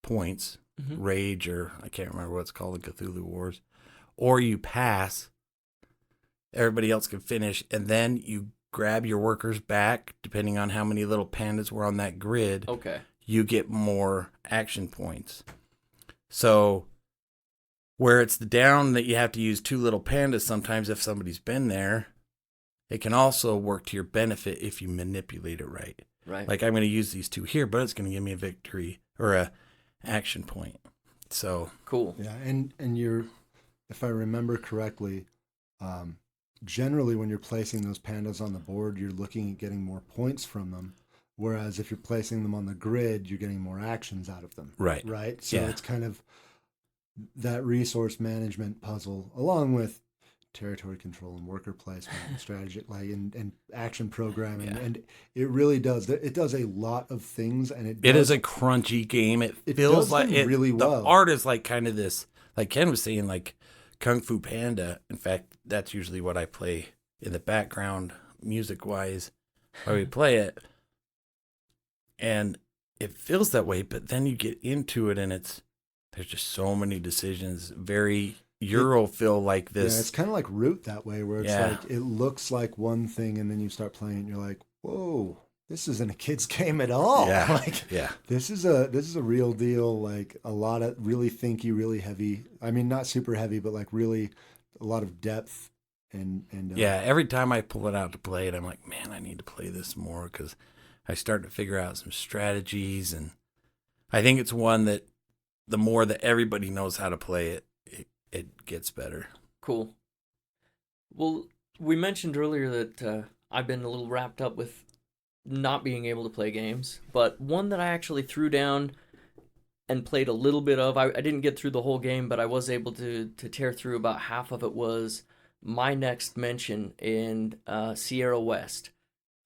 points, rage, or I can't remember what it's called in Cthulhu Wars, or you pass, everybody else can finish, and then you grab your workers back, depending on how many little pandas were on that grid. Okay. You get more action points. So where it's the down that you have to use 2 little pandas sometimes if somebody's been there, it can also work to your benefit if you manipulate it right. Right. Like, I'm going to use these 2 here, but it's going to give me a victory or a action point. So cool. Yeah, and you're, if I remember correctly, generally when you're placing those pandas on the board, you're looking at getting more points from them. Whereas if you're placing them on the grid, you're getting more actions out of them. Right. Right. So it's kind of that resource management puzzle, along with territory control and worker placement and strategy, and action programming. Yeah. And it really does. It does a lot of things, and it is a crunchy game. It feels like it really well. The art is like kind of this, like Ken was saying, like Kung Fu Panda. In fact, that's usually what I play in the background, music wise, while we play it. And it feels that way, but then you get into it, and there's just so many decisions. Very Euro feel like this. Yeah, it's kind of like Root that way, where it's like it looks like one thing, and then you start playing, and you're like, "Whoa, this isn't a kid's game at all." Yeah, This is a real deal. Like a lot of really thinky, really heavy. I mean, not super heavy, but like really a lot of depth. And every time I pull it out to play it, I'm like, man, I need to play this more because I start to figure out some strategies, and I think it's one that the more that everybody knows how to play it, it gets better. Cool. Well, we mentioned earlier that I've been a little wrapped up with not being able to play games, but one that I actually threw down and played a little bit of, I didn't get through the whole game, but I was able to tear through about half of it, was my next mention in Sierra West.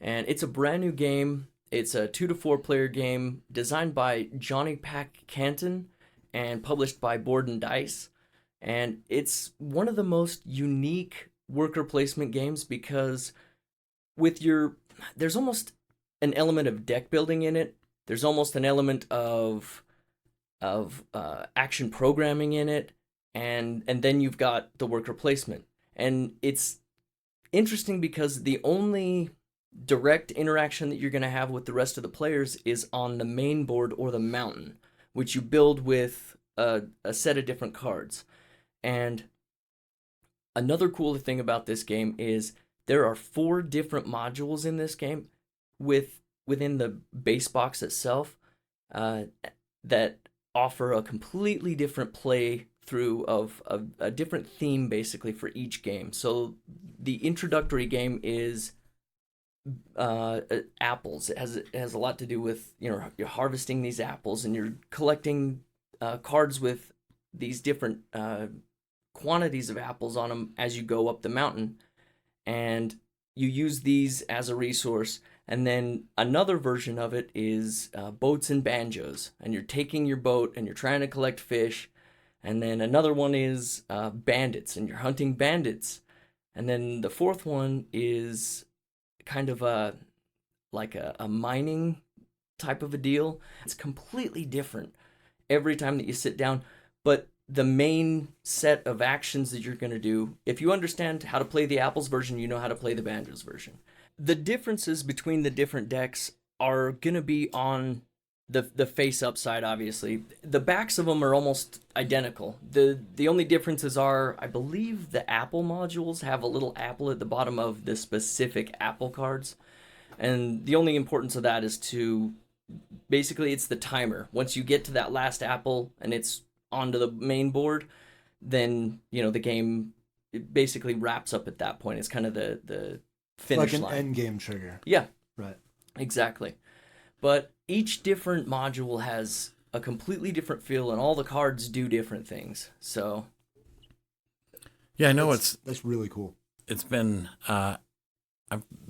And it's a brand new game. It's a 2 to 4 player game designed by Johnny Pack Canton and published by Board and Dice. And it's one of the most unique worker placement games because there's almost an element of deck building in it. There's almost an element of action programming in it, and then you've got the worker placement. And it's interesting because the only direct interaction that you're going to have with the rest of the players is on the main board or the mountain, which you build with a set of different cards. And another cool thing about this game is there are 4 different modules in this game within the base box itself that offer a completely different play through of a different theme basically for each game. So the introductory game is apples. It has a lot to do with, you're harvesting these apples and you're collecting cards with these different quantities of apples on them as you go up the mountain, and you use these as a resource. And then another version of it is boats and banjos, and you're taking your boat and you're trying to collect fish. And then another one is bandits, and you're hunting bandits. And then the 4th one is kind of a mining type of a deal. It's completely different every time that you sit down, but the main set of actions that you're going to do, if you understand how to play the apples version, you know how to play the banjos version. The differences between the different decks are going to be on the face-up side, obviously. The backs of them are almost identical. The only differences are, I believe, the apple modules have a little apple at the bottom of the specific apple cards. And the only importance of that is basically, it's the timer. Once you get to that last apple and it's onto the main board, then, the game basically wraps up at that point. It's kind of the finish line. Like an end game trigger. Yeah. Right. Exactly. But each different module has a completely different feel, and all the cards do different things. So, Yeah, I know that's really cool. it's been I've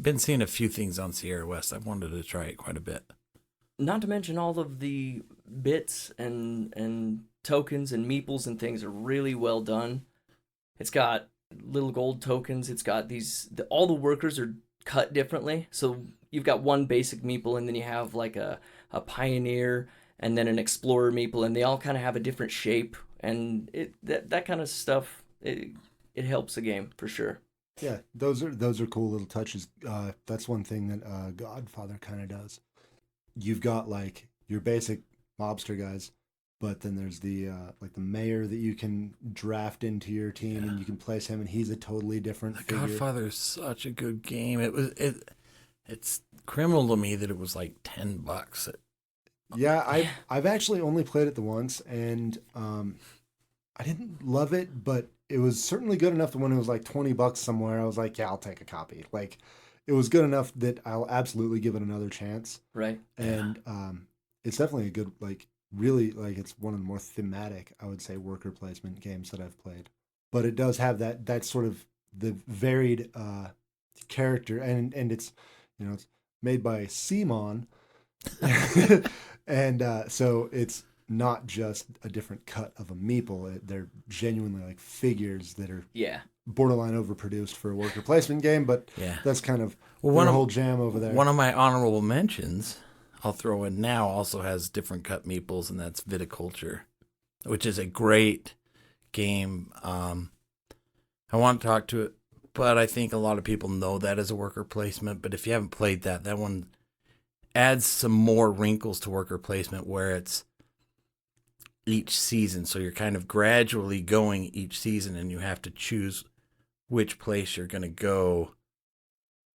been seeing a few things on Sierra West. I've wanted to try it quite a bit. Not to mention all of the bits and tokens and meeples and things are really well done. It's got little gold tokens. It's got all the workers are cut differently. So you've got one basic meeple, and then you have like a pioneer, and then an explorer meeple, and they all kind of have a different shape. And that kind of stuff, it helps the game for sure. Yeah, those are cool little touches. That's one thing that Godfather kind of does. You've got like your basic mobster guys, but then there's the like the mayor that you can draft into your team, and you can place him, and he's a totally different figure. Godfather is such a good game. It's criminal to me that it was like $10. Yeah, I've actually only played it the once, and I didn't love it, but it was certainly good enough that when it was like $20 somewhere, I was like, yeah, I'll take a copy. Like, it was good enough that I'll absolutely give it another chance. Right. And it's definitely a good, like, really, like, it's one of the more thematic, I would say, worker placement games that I've played. But it does have that sort of the varied character, and it's, it's made by Simon. And so it's not just a different cut of a meeple. They're genuinely like figures that are borderline overproduced for a worker placement game, but that's kind of their whole jam over there. One of my honorable mentions I'll throw in now also has different cut meeples, and that's Viticulture, which is a great game. I want to talk to it, but I think a lot of people know that as a worker placement. But if you haven't played that one adds some more wrinkles to worker placement where it's each season. So you're kind of gradually going each season, and you have to choose which place you're going to go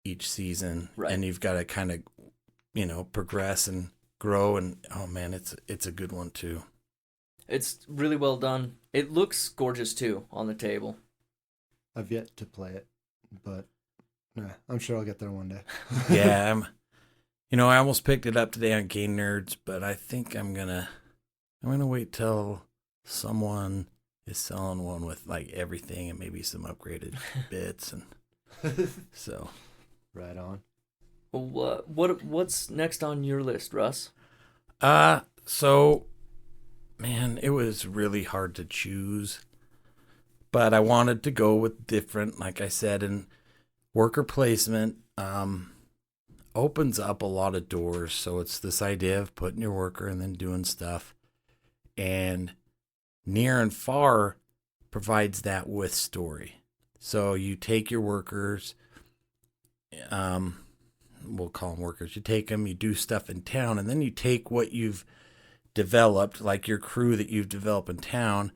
each season. Right. And you've got to kind of, progress and grow. And oh man, it's a good one too. It's really well done. It looks gorgeous too on the table. I've yet to play it, but I'm sure I'll get there one day. Yeah, I almost picked it up today on Game Nerds, but I think I'm gonna wait till someone is selling one with like everything and maybe some upgraded bits, and so. Right on. Well, what's next on your list, Russ? So, man, it was really hard to choose, but I wanted to go with different, like I said, and worker placement. Opens up a lot of doors. So it's this idea of putting your worker and then doing stuff. And Near and Far provides that with story. So you take your workers, we'll call them workers. You take them, you do stuff in town, and then you take what you've developed, like your crew that you've developed in town,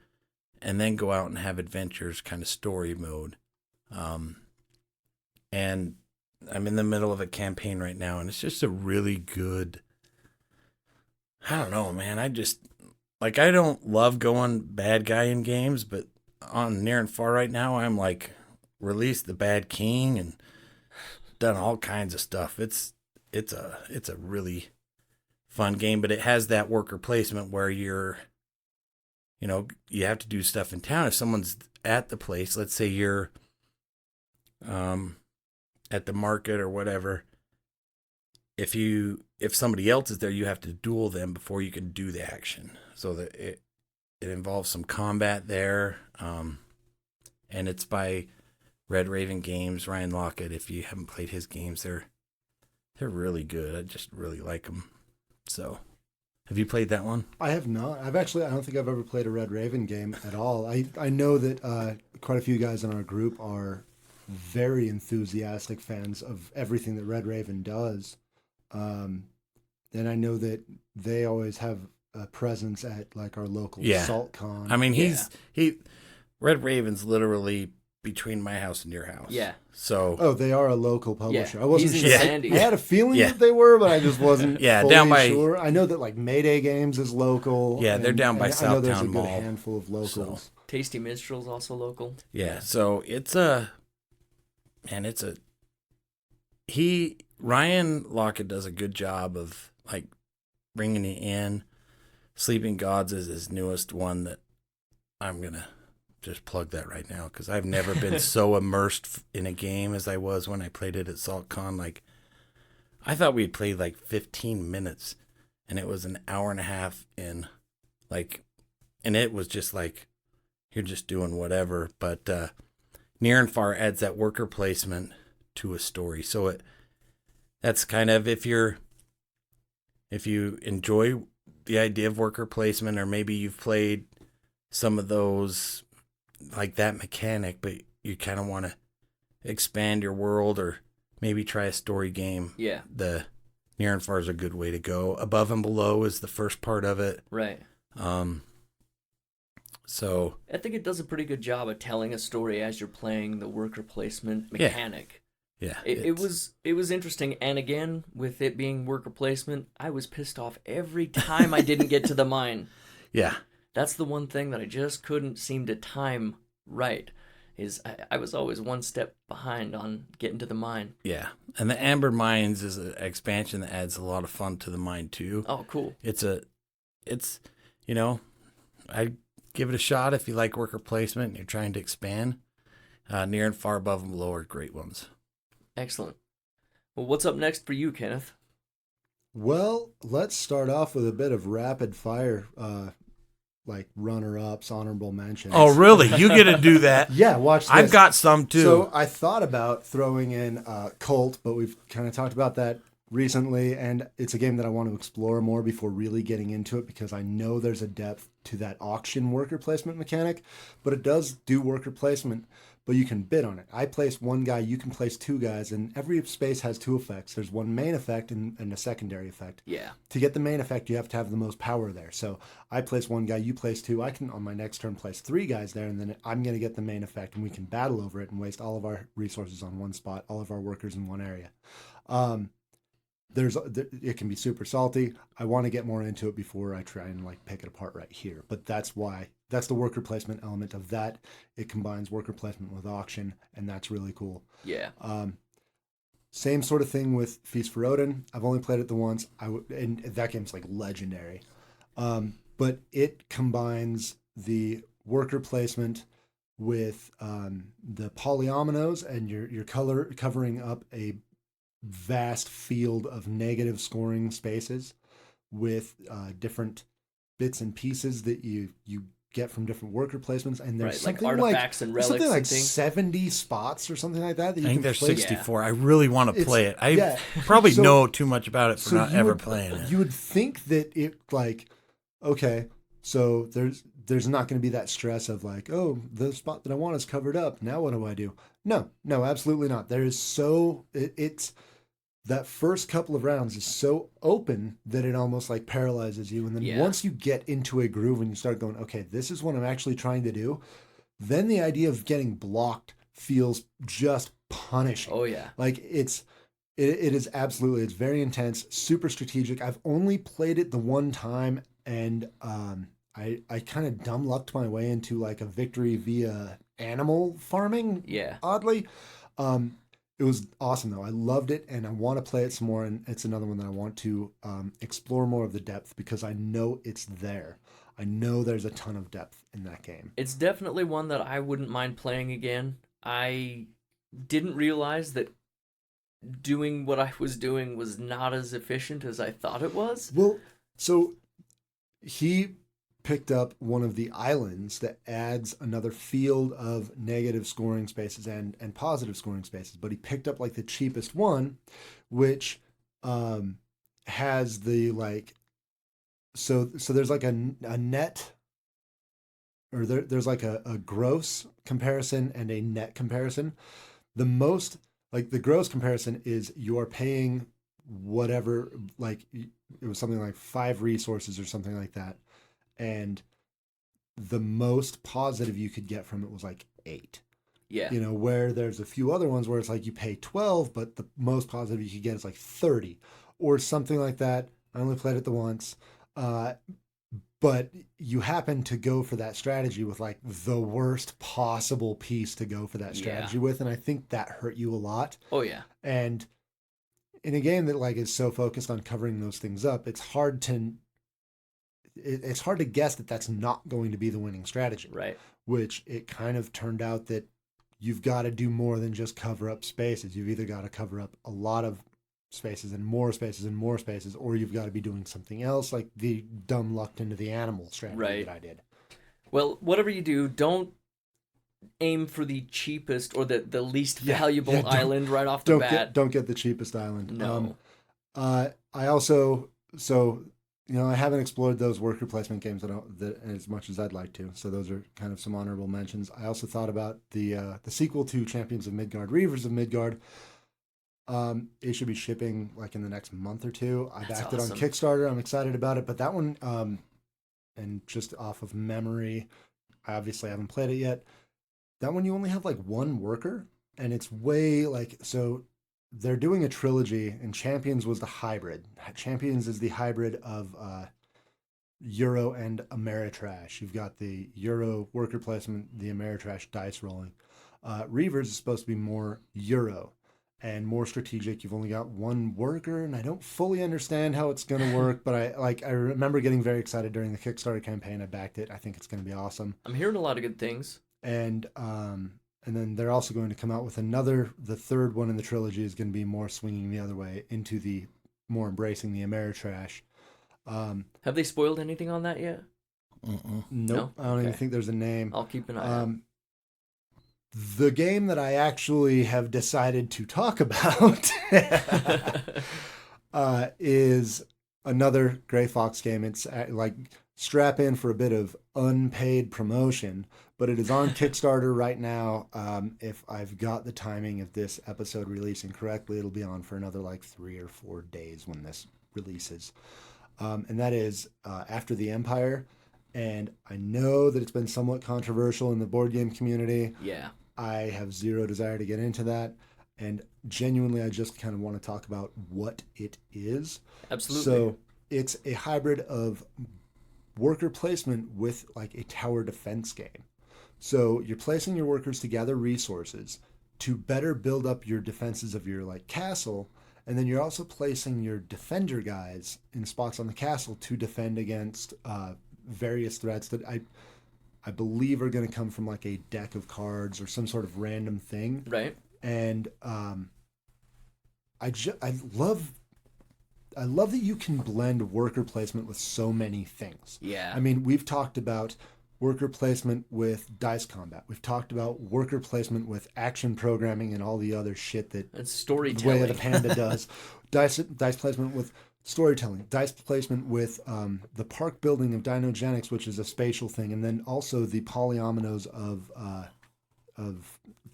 and then go out and have adventures, kind of story mode. And I'm in the middle of a campaign right now, and it's just a really good, I don't know, man. I don't love going bad guy in games, but on Near and Far right now, I'm like, released the Bad King and done all kinds of stuff. It's a really fun game, but it has that worker placement where you're, you have to do stuff in town. If someone's at the place, let's say you're, at the market or whatever, if somebody else is there, you have to duel them before you can do the action. So that it involves some combat there. And it's by Red Raven Games, Ryan Lockett. If you haven't played his games, they're really good. I just really like them. So, have you played that one? I have not. I don't think I've ever played a Red Raven game at all. I know that quite a few guys in our group are very enthusiastic fans of everything that Red Raven does. And I know that they always have a presence at like our local SaltCon. I mean, Red Raven's literally between my house and your house. Yeah. So. They are a local publisher. I wasn't He's sure. in Sandy. I had a feeling that they were, but I just wasn't fully down by, sure. I know that like Mayday Games is local. Yeah, they're down by Southtown Mall. I know there's a good handful of locals. So. Tasty Minstrel's also local. Yeah, so Ryan Lockett does a good job of like bringing it in. Sleeping Gods is his newest one that I'm gonna just plug that right now because I've never been so immersed in a game as I was when I played it at SaltCon. Like, I thought we'd played like 15 minutes, and it was an hour and a half in. Like, and it was just like, you're just doing whatever. But Near and Far adds that worker placement to a story. So that's kind of, if you enjoy the idea of worker placement, or maybe you've played some of those, like that mechanic, but you kind of want to expand your world or maybe try a story game. Yeah. The Near and Far is a good way to go. Above and Below is the first part of it. Right. So I think it does a pretty good job of telling a story as you're playing the worker placement mechanic. Yeah. It was interesting, and again, with it being worker placement, I was pissed off every time I didn't get to the mine. Yeah. That's the one thing that I just couldn't seem to time right. Is I was always one step behind on getting to the mine. Yeah. And the Amber Mines is an expansion that adds a lot of fun to the mine too. Oh, cool. It's I give it a shot if you like worker placement and you're trying to expand. Near and Far, Above and Below are great ones. Excellent. Well, what's up next for you, Kenneth? Well, let's start off with a bit of rapid fire, like runner-ups, honorable mentions. Oh, really? You get to do that? Yeah, watch this. I've got some too. So I thought about throwing in Cult, but we've kind of talked about that recently, and it's a game that I want to explore more before really getting into it, because I know there's a depth to that auction worker placement mechanic, but it does do worker placement, but you can bid on it. I place one guy, you can place two guys, and every space has two effects. There's one main effect and a secondary effect. Yeah. To get the main effect, you have to have the most power there. So I place one guy, you place two. I can, on my next turn, place three guys there, and then I'm going to get the main effect, and we can battle over it and waste all of our resources on one spot, all of our workers in one area. It can be super salty. I want to get more into it before I try and like pick it apart right here. But that's the worker placement element of that. It combines worker placement with auction, and that's really cool. Yeah. Same sort of thing with Feast for Odin. I've only played it the once. And that game's like legendary. But it combines the worker placement with the polyominoes, and you're covering up a vast field of negative scoring spaces with different bits and pieces that you get from different worker placements, and there's like something artifacts and relics, something like and things. 70 spots or something like that. I think there's play. 64. I really want to play it. I yeah. probably So- know too much about it for so not you ever would- playing it. You would think that it like, okay, so there's not going to be that stress of like, oh, the spot that I want is covered up. Now what do I do? No, absolutely not. There is it's that first couple of rounds is so open that it almost like paralyzes you. And then once you get into a groove and you start going, okay, this is what I'm actually trying to do, then the idea of getting blocked feels just punishing. Oh yeah. Like it is absolutely, it's very intense, super strategic. I've only played it the one time, and I kind of dumb lucked my way into like a victory via animal farming. Yeah. Oddly. It was awesome though. I loved it, and I want to play it some more, and it's another one that I want to explore more of the depth, because I know it's there. I know there's a ton of depth in that game. It's definitely one that I wouldn't mind playing again. I didn't realize that doing what I was doing was not as efficient as I thought it was. Well, so he picked up one of the islands that adds another field of negative scoring spaces and positive scoring spaces, but he picked up like the cheapest one, which has the like, so there's like a net, or there's like a gross comparison and a net comparison. The most, like the gross comparison is you're paying whatever, like it was something like 5 resources or something like that, and the most positive you could get from it was like 8. Yeah. You know, where there's a few other ones where it's like you pay 12, but the most positive you could get is like 30 or something like that. I only played it the once. But you happen to go for that strategy with like the worst possible piece to go for that strategy with. And I think that hurt you a lot. Oh yeah. And in a game that like is so focused on covering those things up, it's hard to, it's hard to guess that that's not going to be the winning strategy. Right. Which it kind of turned out that you've got to do more than just cover up spaces. You've either got to cover up a lot of spaces and more spaces and more spaces, or you've got to be doing something else, like the dumb lucked into the animal strategy that I did. Well, whatever you do, don't aim for the cheapest or the least valuable island right off the bat. Don't get the cheapest island. No. I also, so, I haven't explored those worker placement games that as much as I'd like to. So those are kind of some honorable mentions. I also thought about the sequel to Champions of Midgard, Reavers of Midgard. It should be shipping like in the next month or two. I backed it on Kickstarter. I'm excited about it, but that one, and just off of memory, I obviously haven't played it yet. That one, you only have like one worker, and it's way like, so they're doing a trilogy, and Champions was the hybrid. Champions is the hybrid of Euro and Ameritrash. You've got the Euro worker placement, the Ameritrash dice rolling. Reavers is supposed to be more Euro and more strategic. You've only got one worker, and I don't fully understand how it's going to work, but I remember getting very excited during the Kickstarter campaign. I backed it. I think it's going to be awesome. I'm hearing a lot of good things. And then they're also going to come out with the third one in the trilogy is going to be more swinging the other way into the more embracing the Ameritrash. Have they spoiled anything on that yet? Nope. No? I don't even think there's a name. I'll keep an eye out. The game that I actually have decided to talk about is another Gray Fox game. It's like strap in for a bit of unpaid promotion, but it is on Kickstarter right now. If I've got the timing of this episode releasing correctly, it'll be on for another like 3 or 4 days when this releases. And that is After the Empire. And I know that it's been somewhat controversial in the board game community. Yeah. I have zero desire to get into that. And genuinely, I just kind of want to talk about what it is. Absolutely. So it's a hybrid of worker placement with like a tower defense game. So you're placing your workers to gather resources to better build up your defenses of your like castle. And then you're also placing your defender guys in spots on the castle to defend against various threats that I believe are going to come from like a deck of cards or some sort of random thing. Right. And I love that you can blend worker placement with so many things. Yeah. I mean, we've talked about worker placement with dice combat. We've talked about worker placement with action programming and all the other shit that it's storytelling. The way that the Panda does. Dice placement with storytelling. Dice placement with the park building of Dinogenics, which is a spatial thing, and then also the polyominoes of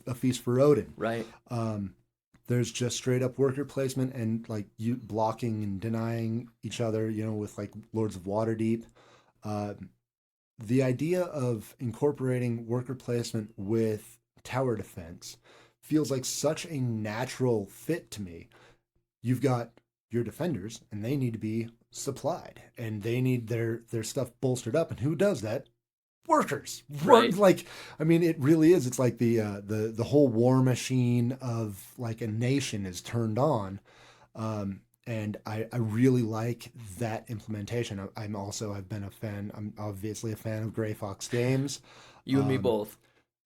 A Feast for Odin. Right. There's just straight up worker placement and like you blocking and denying each other, with like Lords of Waterdeep. The idea of incorporating worker placement with tower defense feels like such a natural fit to me. You've got your defenders and they need to be supplied and they need their stuff bolstered up. And who does that? Workers. Right. Like, I mean, it really is. It's like the whole war machine of like a nation is turned on. And I really like that implementation. I've been a fan. I'm obviously a fan of Gray Fox games. You and me both.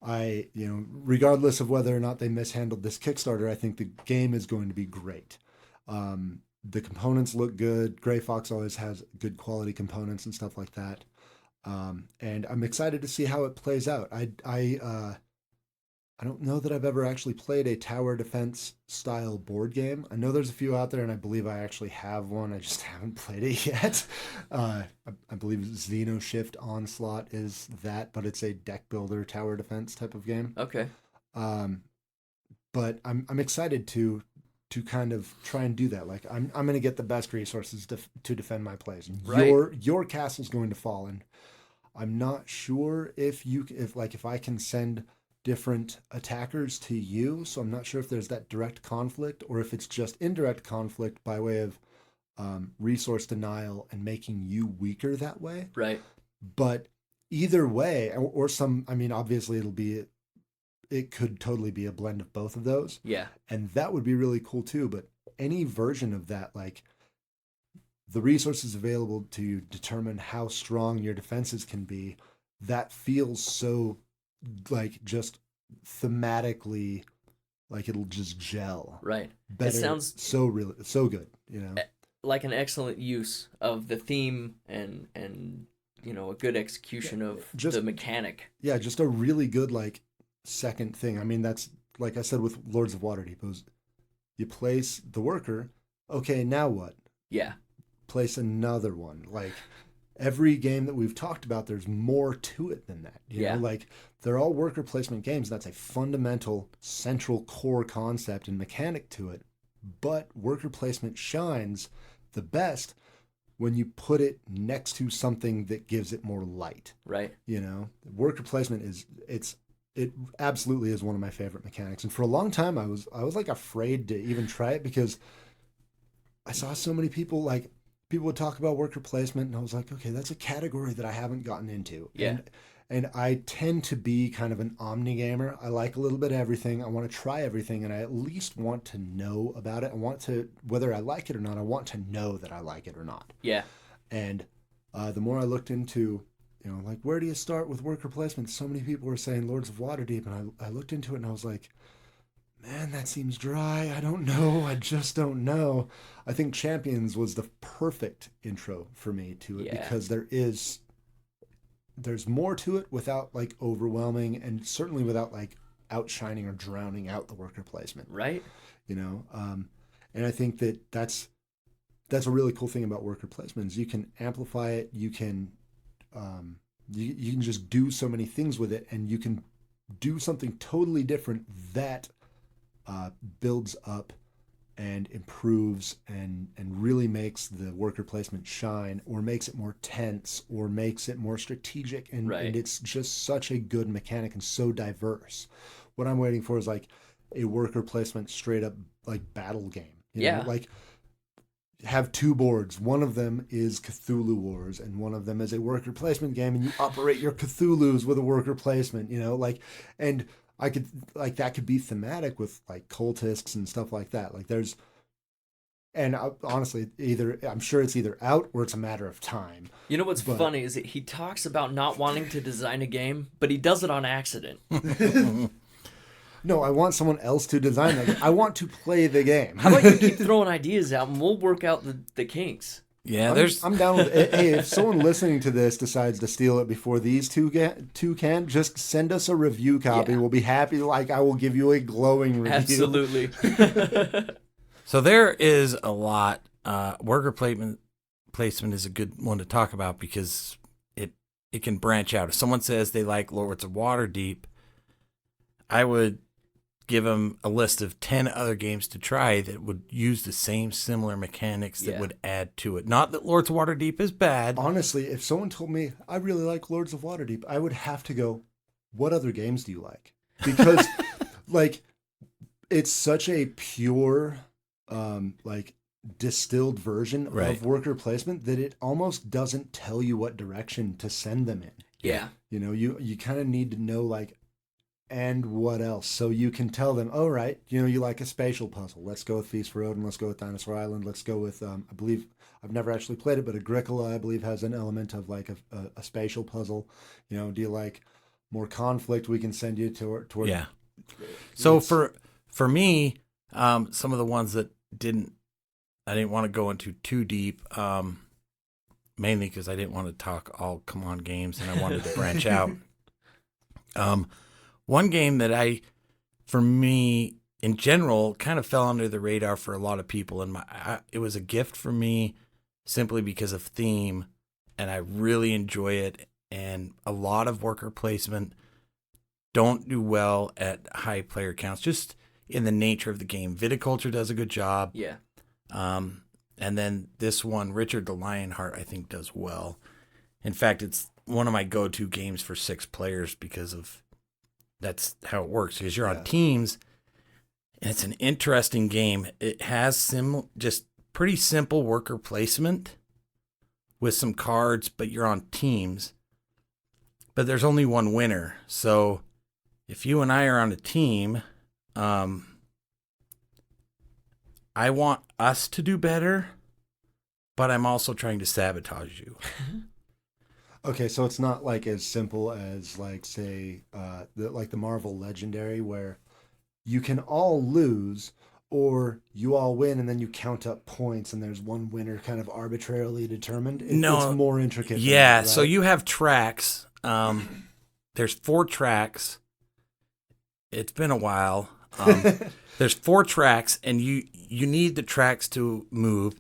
Regardless of whether or not they mishandled this Kickstarter, I think the game is going to be great. The components look good. Gray Fox always has good quality components and stuff like that. And I'm excited to see how it plays out. I don't know that I've ever actually played a tower defense style board game. I know there's a few out there, and I believe I actually have one. I just haven't played it yet. I believe Xenoshift Onslaught is that, but it's a deck builder tower defense type of game. Okay. But I'm excited to kind of try and do that. Like I'm going to get the best resources to defend my plays. Right. Your castle's going to fall, and I'm not sure if I can send different attackers to you. So I'm not sure if there's that direct conflict or if it's just indirect conflict by way of resource denial and making you weaker that way. Right. But either way, obviously it could totally be a blend of both of those. Yeah. And that would be really cool too. But any version of that, like the resources available to determine how strong your defenses can be, that feels so like just thematically like it'll just gel. Right. Better. It sounds so good, you know. Like an excellent use of the theme and a good execution of the mechanic. Yeah, just a really good like second thing. I mean, that's like I said with Lords of Waterdeep, you place the worker, okay, now what? Yeah. Place another one. Like every game that we've talked about, there's more to it than that. You know, like they're all worker placement games. That's a fundamental, central core concept and mechanic to it. But worker placement shines the best when you put it next to something that gives it more light. Right. You know, worker placement it absolutely is one of my favorite mechanics. And for a long time, I was like afraid to even try it because I saw so many people would talk about worker placement, and I was like, okay, that's a category that I haven't gotten into. Yeah. And I tend to be kind of an omni gamer. I like a little bit of everything. I want to try everything, and I at least want to know about it. I want to, whether I like it or not, I want to know that I like it or not. Yeah. And the more I looked into, you know, like, where do you start with worker placement? So many people were saying Lords of Waterdeep, and I looked into it, and I was like, man, that seems dry. I don't know. I just don't know. I think Champions was the perfect intro for me to it because there's more to it without like overwhelming and certainly without like outshining or drowning out the worker placement. Right. You know, and I think that's a really cool thing about worker placement is you can amplify it. You can you can just do so many things with it, and you can do something totally different that builds up and improves and really makes the worker placement shine, or makes it more tense, or makes it more strategic, and it's just such a good mechanic and so diverse. What I'm waiting for is like a worker placement straight up like battle game. You know? Like have two boards. One of them is Cthulhu Wars, and one of them is a worker placement game, and you operate your Cthulhus with a worker placement, you know, like, and I could like that could be thematic with like cultists and stuff like that. Like there's, and honestly, I'm sure it's either out or it's a matter of time. You know what's funny is that he talks about not wanting to design a game, but he does it on accident. No, I want someone else to design it. I want to play the game. How about you keep throwing ideas out and we'll work out the kinks? Yeah, I'm down with it. Hey, if someone listening to this decides to steal it before these two can, just send us a review copy. Yeah. We'll be happy. Like, I will give you a glowing review. Absolutely. So there is a lot. Worker placement is a good one to talk about because it can branch out. If someone says they like Lords of Waterdeep, I would give them a list of 10 other games to try that would use the same similar mechanics that would add to it. Not that Lords of Waterdeep is bad. Honestly, if someone told me I really like Lords of Waterdeep, I would have to go, what other games do you like? Because like it's such a pure like distilled version of worker placement that it almost doesn't tell you what direction to send them in. Yeah. You know, you kind of need to know like, and what else? So you can tell them, oh, right, you know, you like a spatial puzzle. Let's go with Feast for Odin. Let's go with Dinosaur Island. Let's go with, I believe, I've never actually played it, but Agricola, I believe, has an element of like a spatial puzzle. You know, do you like more conflict? We can send you toward. Yeah. So for me, some of the ones that I didn't want to go into too deep, mainly because I didn't want to talk all come on games and I wanted to branch out. One game that for me, in general, kind of fell under the radar for a lot of people, and it was a gift for me simply because of theme, and I really enjoy it. And a lot of worker placement don't do well at high player counts, just in the nature of the game. Viticulture does a good job. Yeah. And then this one, Richard the Lionheart, I think does well. In fact, it's one of my go-to games for 6 players because of that's how it works, because you're on teams, and it's an interesting game. It has just pretty simple worker placement with some cards, but you're on teams. But there's only one winner. So if you and I are on a team, I want us to do better, but I'm also trying to sabotage you. Okay, so it's not like as simple as like say the Marvel Legendary where you can all lose or you all win and then you count up points and there's one winner kind of arbitrarily determined. No, it's more intricate. Yeah, than that, so right? you have tracks. There's 4 tracks. It's been a while. There's 4 tracks, and you need the tracks to move.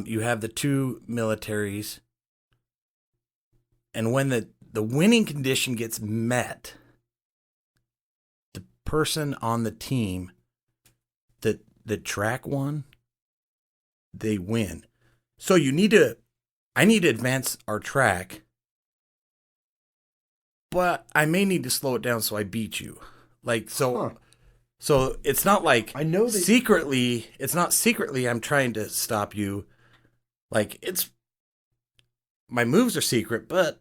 You have the 2 militaries, and when the winning condition gets met, the person on the team that track won, they win. So I need to advance our track, but I may need to slow it down so I beat you. Like, so... Huh. So it's not like I know that secretly. It's not secretly. I'm trying to stop you. Like it's my moves are secret, but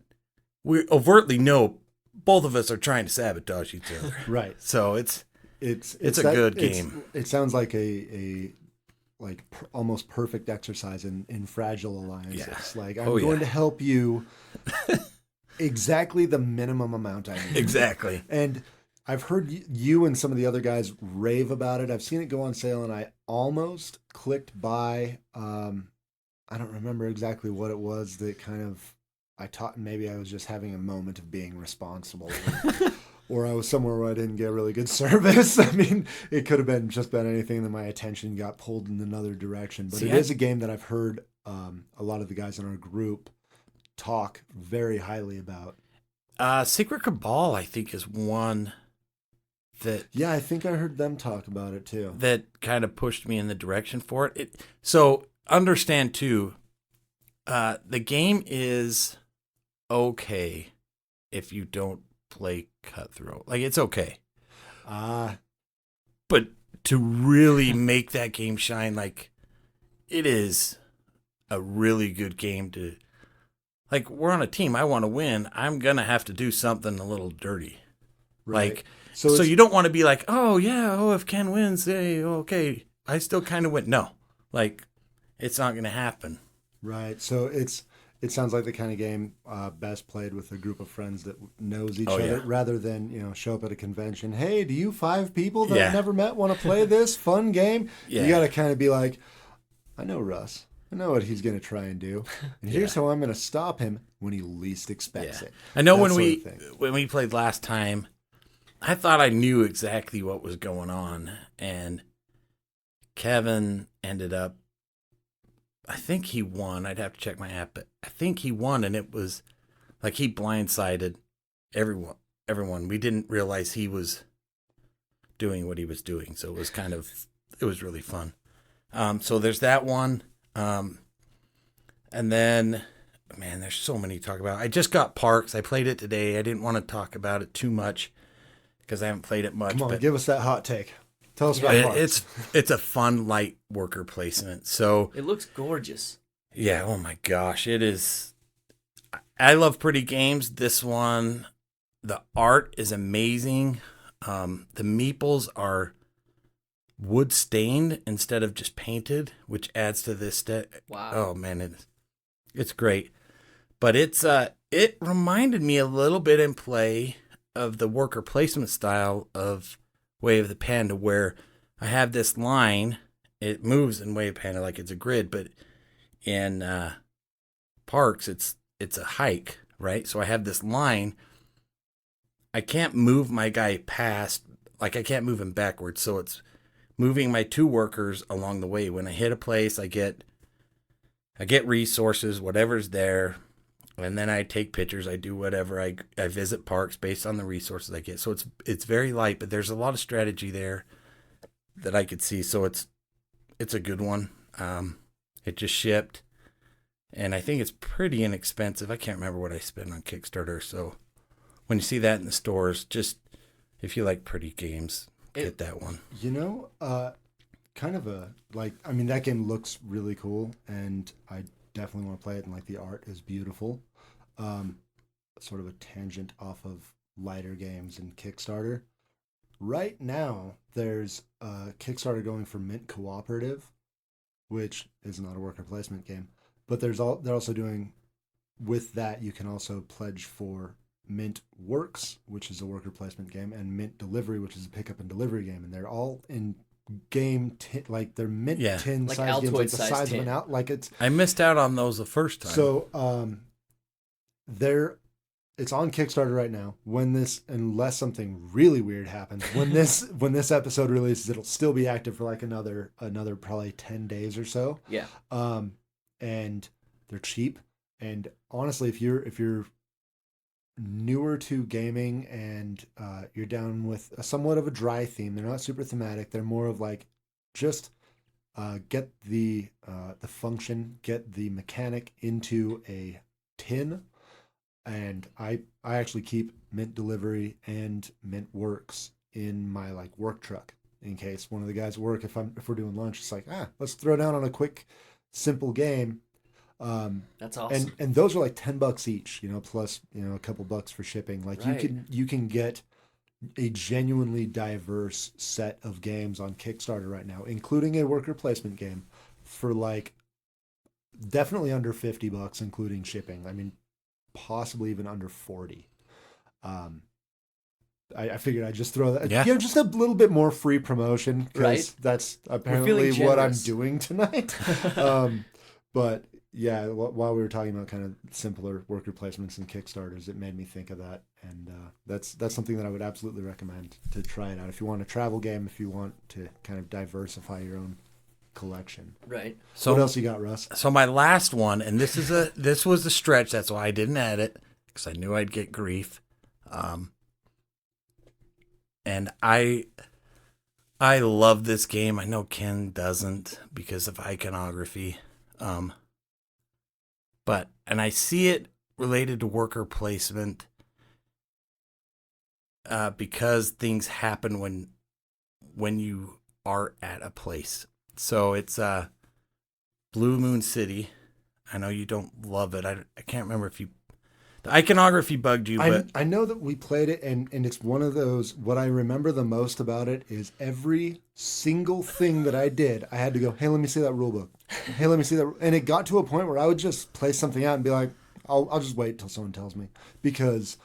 we overtly know both of us are trying to sabotage each other. right. So it's a that, good game. It sounds like a almost perfect exercise in fragile alliances. Yeah. Like I'm going to help you exactly the minimum amount I need. Exactly. And I've heard you and some of the other guys rave about it. I've seen it go on sale, and I almost clicked buy. I don't remember exactly what it was that kind of I taught. Maybe I was just having a moment of being responsible, or I was somewhere where I didn't get really good service. I mean, it could have been just about anything that my attention got pulled in another direction. But it is a game that I've heard a lot of the guys in our group talk very highly about. Secret Cabal, I think, is one. I think I heard them talk about it too. That kind of pushed me in the direction for it. So understand too, the game is okay if you don't play Cutthroat. Like it's okay. But to really make that game shine, like it is a really good game to. Like we're on a team. I want to win. I'm gonna have to do something a little dirty. Right. Like. So you don't want to be like, oh, yeah, if Ken wins, hey, okay, I still kind of win. No, like, it's not going to happen. Right. So it sounds like the kind of game best played with a group of friends that knows each other rather than, show up at a convention. Hey, do you 5 people that I never met want to play this fun game? Yeah. You got to kind of be like, I know Russ. I know what he's going to try and do. And here's how I'm going to stop him when he least expects it. I know when we played last time, I thought I knew exactly what was going on, and Kevin ended up, I think he won. I'd have to check my app, but I think he won, and it was like he blindsided everyone. We didn't realize he was doing what he was doing, so it was really fun. So there's that one, and then, man, there's so many to talk about. I just got Parks. I played it today. I didn't want to talk about it too much, because I haven't played it much. Come on, give us that hot take. Tell us about Parks. It's a fun light worker placement. So it looks gorgeous. Yeah, oh my gosh, it is. I love pretty games. This one, the art is amazing. The meeples are wood stained instead of just painted, which adds to this. Wow. Oh man, it's great. But it reminded me a little bit in play of the worker placement style of Way of the Panda, where I have this line, it moves in Way of Panda like it's a grid, but in Parks it's a hike, right? So I have this line. I can't move my guy past, like I can't move him backwards, so it's moving my 2 workers along the way. When I hit a place, I get resources, whatever's there. And then I take pictures. I do whatever. I visit parks based on the resources I get. So it's very light, but there's a lot of strategy there that I could see. So it's a good one. It just shipped, and I think it's pretty inexpensive. I can't remember what I spent on Kickstarter. So when you see that in the stores, just if you like pretty games, get that one. Kind of that game looks really cool, and I definitely want to play it, and like the art is beautiful. Sort of a tangent off of lighter games and Kickstarter. Right now, there's a Kickstarter going for Mint Cooperative, which is not a worker placement game, But they're also doing, with that, you can also pledge for Mint Works, which is a worker placement game, and Mint Delivery, which is a pickup and delivery game, and they're all in game like they're mint tin like size games, like the size tin. of an out. Like it's. I missed out on those the first time. So it's on Kickstarter right now. Unless something really weird happens, when this episode releases, it'll still be active for like another probably 10 days or so. Yeah. And they're cheap. And honestly, if you're newer to gaming and you're down with somewhat of a dry theme, they're not super thematic. They're more of like just get the function, get the mechanic into a tin. And I actually keep Mint Delivery and Mint Works in my like work truck in case one of the guys at work, if we're doing lunch, it's like, let's throw down on a quick, simple game. That's awesome. And those are like $10 each, plus a couple bucks for shipping. Like right. you can get a genuinely diverse set of games on Kickstarter right now, including a worker placement game for like definitely under $50, including shipping. I mean, possibly even under 40. I figured I'd just throw that, just a little bit more free promotion, because that's apparently what I'm doing tonight. But yeah, while we were talking about kind of simpler worker placements and Kickstarters, it made me think of that, and that's something that I would absolutely recommend to try it out if you want a travel game, if you want to kind of diversify your own collection. Right. So what else you got, Russ? So my last one, and this was a stretch. That's why I didn't add it, because I knew I'd get grief. And I love this game. I know Ken doesn't because of iconography. And I see it related to worker placement because things happen when you are at a place. So it's Blue Moon City. I know you don't love it. I can't remember if the iconography bugged you, but I know that we played it, and it's one of those. What I remember the most about it is every single thing that I did, I had to go, hey, let me see that rule book. Hey, let me see that. And it got to a point where I would just play something out and be like, I'll just wait till someone tells me, because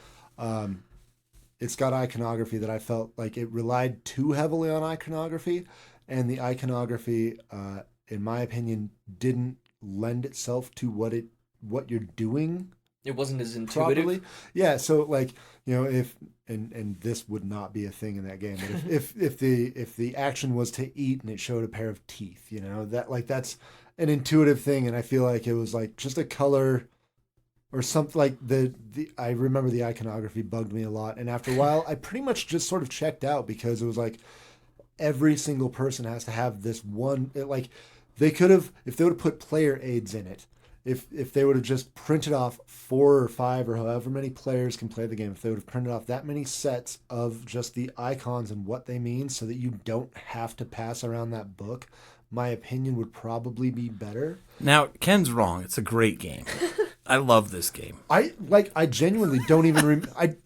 it's got iconography that I felt like it relied too heavily on iconography, and the iconography, in my opinion, didn't lend itself to what you're doing. It wasn't as intuitive. Properly. Yeah, so like, if and this would not be a thing in that game, but if the action was to eat and it showed a pair of teeth, that's an intuitive thing, and I feel like it was like just a color or something. Like I remember the iconography bugged me a lot, and after a while I pretty much just sort of checked out, because it was like every single person has to have this one. They could have, if they would have put player aids in it, if they would have just printed off 4 or 5 or however many players can play the game, if they would have printed off that many sets of just the icons and what they mean, so that you don't have to pass around that book, my opinion would probably be better. Now, Ken's wrong. It's a great game. I love this game. I genuinely don't even I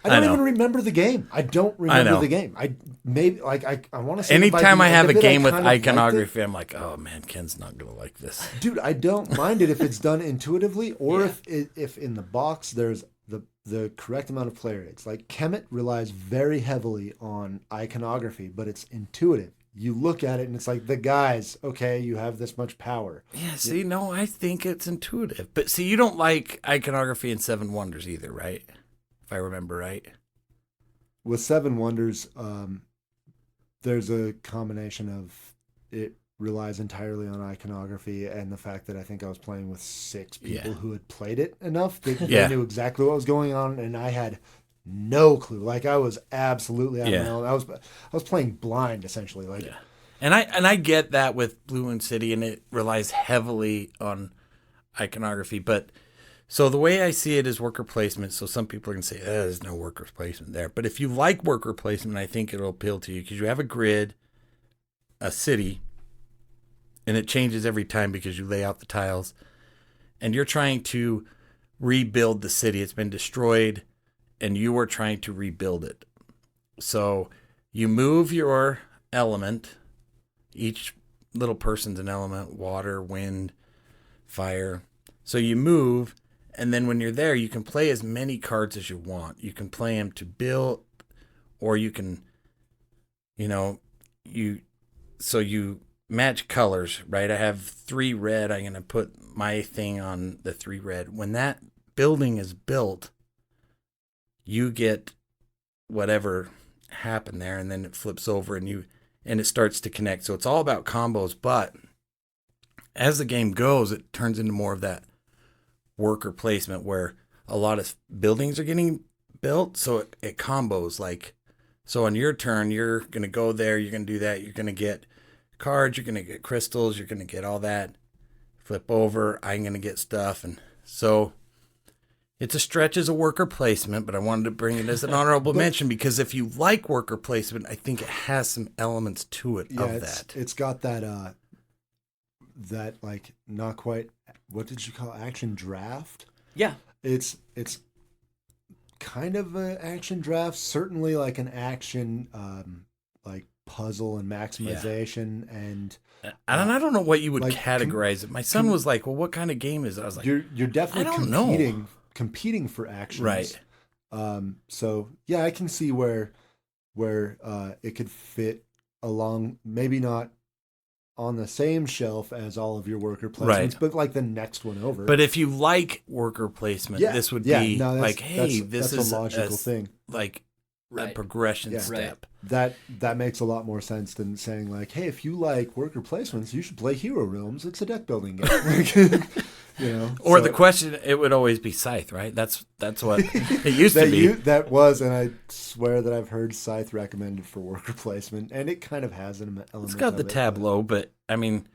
don't even remember the game. I don't remember the game. I want to say. Anytime I have a game with iconography, I'm like, oh man, Ken's not gonna like this. Dude, I don't mind it if it's done intuitively, or if in the box there's the correct amount of player aids. Like Kemet relies very heavily on iconography, but it's intuitive. You look at it and it's like, the guys, okay, you have this much power. Yeah, see, no, I think it's intuitive. But see, you don't like iconography in Seven Wonders either, right? If I remember right. With Seven Wonders, there's a combination of it relies entirely on iconography and the fact that I think I was playing with 6 people who had played it enough that they knew exactly what was going on, and I had no clue. Like I was absolutely out of my own. I was playing blind essentially. Like, and I get that with Blue Moon City, and it relies heavily on iconography, but. So the way I see it is worker placement. So some people are going to say, there's no worker placement there. But if you like worker placement, I think it'll appeal to you, because you have a grid, a city, and it changes every time because you lay out the tiles. And you're trying to rebuild the city. It's been destroyed, and you are trying to rebuild it. So you move your element. Each little person's an element: water, wind, fire. So you move, and then when you're there, you can play as many cards as you want. You can play them to build, or you can, so you match colors, right? I have 3 red. I'm going to put my thing on the 3 red. When that building is built, you get whatever happened there, and then it flips over and it starts to connect. So it's all about combos, but as the game goes, it turns into more of that worker placement where a lot of buildings are getting built. So it combos, like, so on your turn, you're going to go there, you're going to do that, you're going to get cards, you're going to get crystals, you're going to get all that. Flip over, I'm going to get stuff. And so it's a stretch as a worker placement, but I wanted to bring it as an honorable mention because if you like worker placement, I think it has some elements to it of that. It's got that like not quite, what did you call it? Action draft? Yeah. It's kind of an action draft, certainly like an action like puzzle and maximization and I don't know what you would like, categorize it. My son was like, "Well, what kind of game is it?" I was like, "You're definitely competing for actions." Right. So yeah, I can see where it could fit along, maybe not on the same shelf as all of your worker placements, right, but like the next one over. But if you like worker placement, this would be like, hey, this is a logical thing. Like a progression step. Right. That makes a lot more sense than saying like, hey, if you like worker placements, you should play Hero Realms. It's a deck building game. Or the question, it would always be Scythe, right? That's what it used to be. That was, and I swear that I've heard Scythe recommended for worker placement, and it kind of has an element. It's got the tableau, but I mean,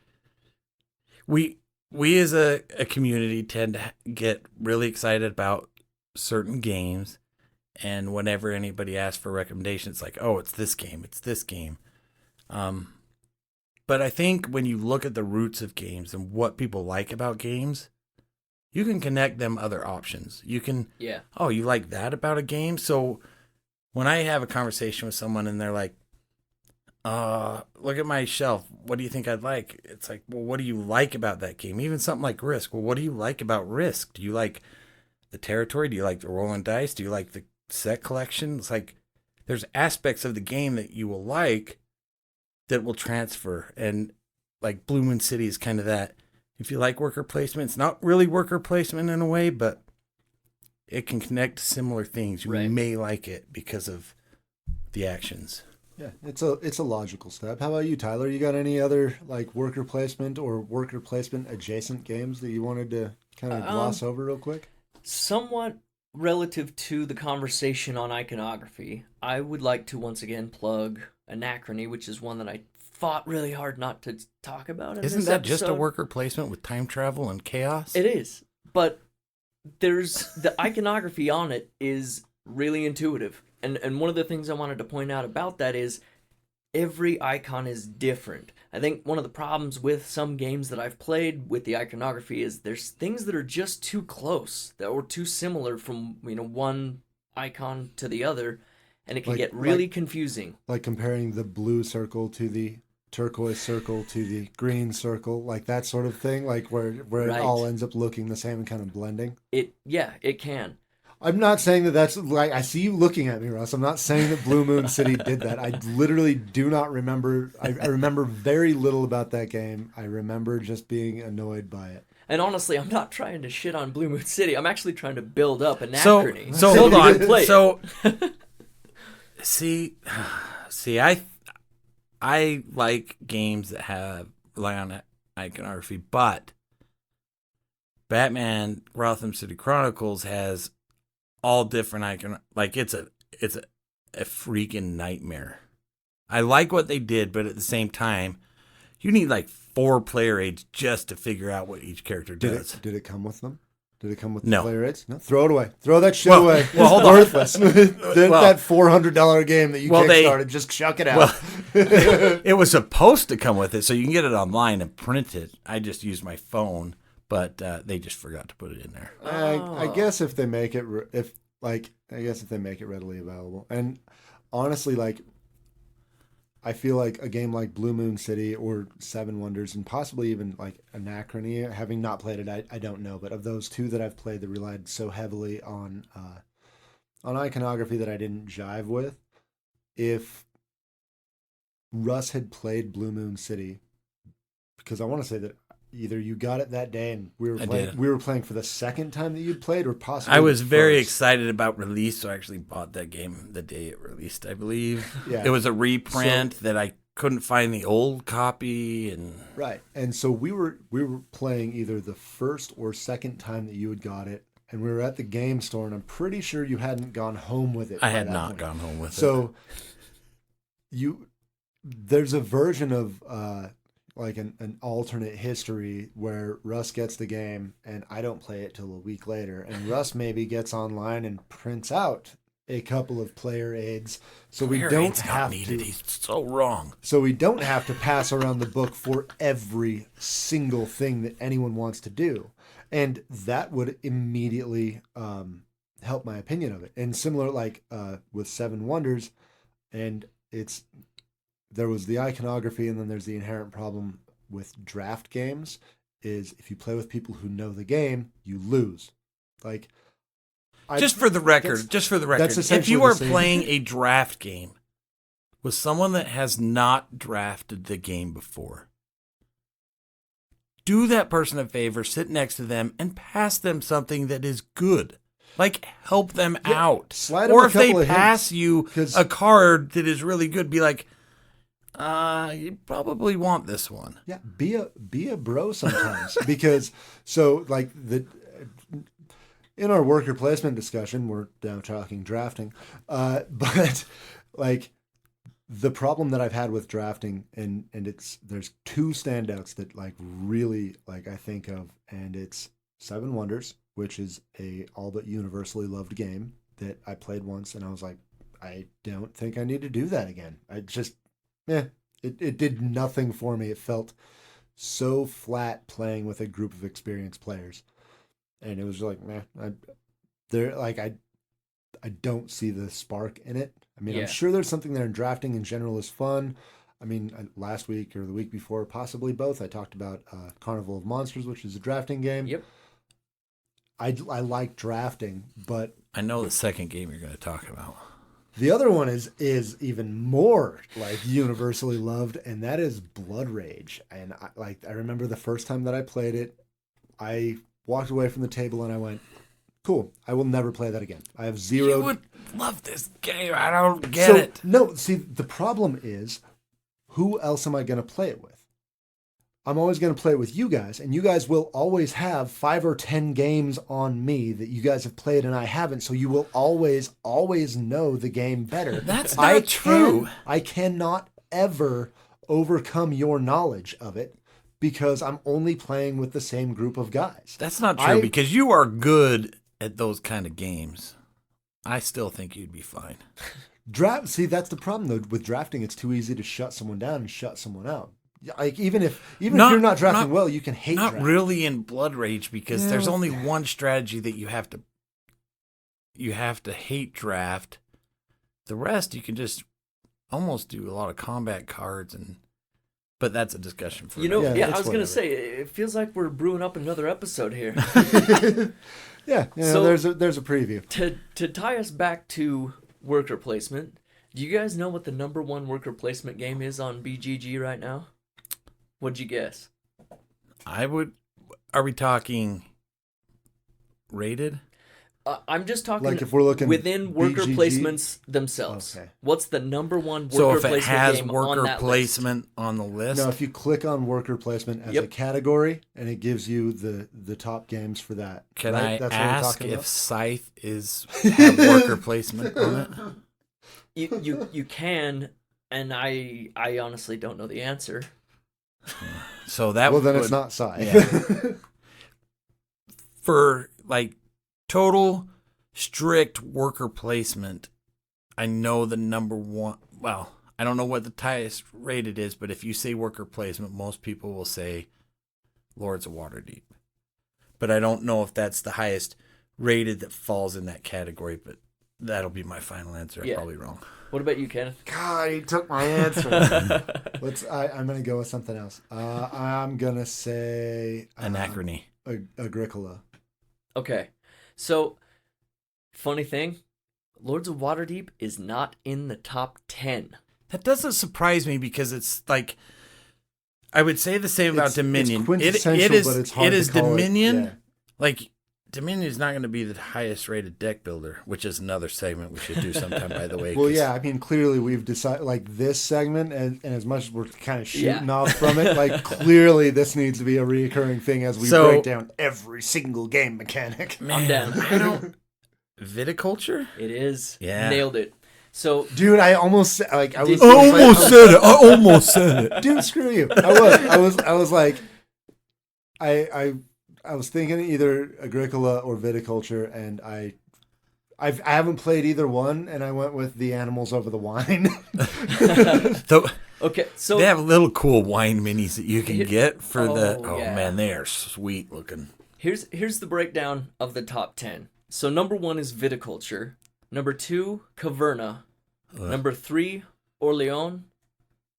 we as a community tend to get really excited about certain games, and whenever anybody asks for recommendations, it's like, oh, it's this game. But I think when you look at the roots of games and what people like about games, you can connect them other options. You can, oh, you like that about a game? So when I have a conversation with someone and they're like, look at my shelf, what do you think I'd like? It's like, well, what do you like about that game? Even something like Risk. Well, what do you like about Risk? Do you like the territory? Do you like the rolling dice? Do you like the set collection? It's like there's aspects of the game that you will like that will transfer. And like Blue Moon City is kind of that. If you like worker placement, it's not really worker placement in a way, but it can connect to similar things. You may like it because of the actions. Yeah, it's a logical step. How about you, Tyler? You got any other like worker placement or worker placement adjacent games that you wanted to kind of gloss over real quick? Somewhat relative to the conversation on iconography, I would like to once again plug Anachrony, which is one that I fought really hard not to talk about in Isn't that just a worker placement with time travel and chaos? It is, but there's the iconography on it is really intuitive. And one of the things I wanted to point out about that is every icon is different. I think one of the problems with some games that I've played with the iconography is there's things that are just too close, that or too similar from one icon to the other, and it can get really confusing. Like comparing the blue circle to the turquoise circle to the green circle, like that sort of thing, like where it all ends up looking the same and kind of blending. It can. I'm not saying that's like, I see you looking at me, Russ. I'm not saying that Blue Moon City did that. I literally do not remember. I remember very little about that game. I remember just being annoyed by it. And honestly, I'm not trying to shit on Blue Moon City. I'm actually trying to build up Anachrony. So hold on. So see, I like games that rely on iconography, but Batman Gotham City Chronicles has all different icon. Like it's a freaking nightmare. I like what they did, but at the same time, you need like 4 player aids just to figure out what each character does. Did it come with them? Did it come with the player aids? No, throw it away. Throw that shit away. Well, hold on. Worthless. That $400 game that you kickstarted, just chuck it out. It was supposed to come with it, so you can get it online and print it. I just used my phone. But they just forgot to put it in there. I guess if they make it, readily available, and honestly, like I feel like a game like Blue Moon City or Seven Wonders and possibly even like Anachrony, having not played it, I don't know. But of those two that I've played that relied so heavily on iconography that I didn't jive with, if Russ had played Blue Moon City, because I want to say that either you got it that day and we were playing for the second time that you'd played, or possibly I was very excited about release, so I actually bought that game the day it released, I believe. Yeah. It was a reprint that I couldn't find the old copy, and right. And so we were playing either the first or second time that you had got it, and we were at the game store, and I'm pretty sure you hadn't gone home with it. I had not gone home with it. So there's a version of like an alternate history where Russ gets the game and I don't play it till a week later, and Russ maybe gets online and prints out a couple of player aids, so we don't have to. He's so wrong. So we don't have to pass around the book for every single thing that anyone wants to do, and that would immediately help my opinion of it. And similar, like with Seven Wonders, and there was the iconography, and then there's the inherent problem with draft games is if you play with people who know the game, you lose. Like, just for the record, if you are playing a draft game with someone that has not drafted the game before, do that person a favor, sit next to them, and pass them something that is good. Like, help them out. Or if they pass you a card that is really good, be like, you probably want this one. Yeah, be a bro sometimes. Because, so, like, in our worker placement discussion, we're now talking drafting, but, like, the problem that I've had with drafting, and there's two standouts that, like, really, like, I think of, and it's Seven Wonders, which is a all but universally loved game that I played once, and I was like, I don't think I need to do that again. I just, it did nothing for me. It felt so flat playing with a group of experienced players, and it was like, I don't see the spark in it. I mean, I'm sure there's something there in drafting in general is fun. I mean, last week or the week before, possibly both, I talked about Carnival of Monsters, which is a drafting game. Yep. I like drafting, but I know the second game you're going to talk about. The other one is even more like universally loved, and that is Blood Rage. And I remember the first time that I played it, I walked away from the table and I went, cool, I will never play that again. I have zero. You would love this game. I don't get it. No, see, the problem is, who else am I going to play it with? I'm always going to play it with you guys, and you guys will always have 5 or 10 games on me that you guys have played and I haven't, so you will always know the game better. That's not true. I cannot ever overcome your knowledge of it because I'm only playing with the same group of guys. That's not true because you are good at those kind of games. I still think you'd be fine. See, that's the problem, though. With drafting, it's too easy to shut someone down and shut someone out. Like even if you're not drafting well, you can hate. Not draft. really in Blood Rage because there's only one strategy that you have to hate draft. The rest you can just almost do a lot of combat cards but that's a discussion for I was gonna say it feels like we're brewing up another episode here. So there's a preview to tie us back to worker placement. Do you guys know what the number one worker placement game is on BGG right now? What'd you guess? Are we talking rated? I'm just talking like if we're looking within worker BGG? Placements themselves. Okay. What's the number one worker so if placement it has game worker on that placement list? on the list? No, if you click on worker placement as a category, and it gives you the top games for that. Can right? I ask if Scythe have worker placement on it? You can, and I honestly don't know the answer. So that then it's not Scythe. Yeah. For like total strict worker placement, I know the number one. Well, I don't know what the highest rated is, but if you say worker placement, most people will say Lords of Waterdeep. But I don't know if that's the highest rated that falls in that category. But That'll be my final answer. Yeah. Probably wrong. What about you, Kenneth? God, he took my answer. I'm going to go with something else. I'm going to say... Anachrony. Agricola. Okay. So, funny thing, Lords of Waterdeep is not in the top 10. That doesn't surprise me because it's like... I would say the same about Dominion. It's quintessential, but it's hard it is to call Dominion. Yeah. Like, Dominion is not going to be the highest rated deck builder, which is another segment we should do sometime, by the way. Well, yeah, I mean, clearly we've decided, like, this segment, and as much as we're kind of shooting off from it, like, clearly this needs to be a reoccurring thing as we break down every single game mechanic. Man, I'm down. I don't... Viticulture? It is. Yeah. Nailed it. So, dude, I almost like I was. I almost said it. Dude, screw you. I was like, I was thinking either Agricola or Viticulture, and I haven't played either one, and I went with the animals over the wine. okay, so they have little cool wine minis that you can get for yeah. Man, they are sweet looking. Here's the breakdown of the top 10. So number 1 is Viticulture. Number 2, Caverna. Number 3, Orleans.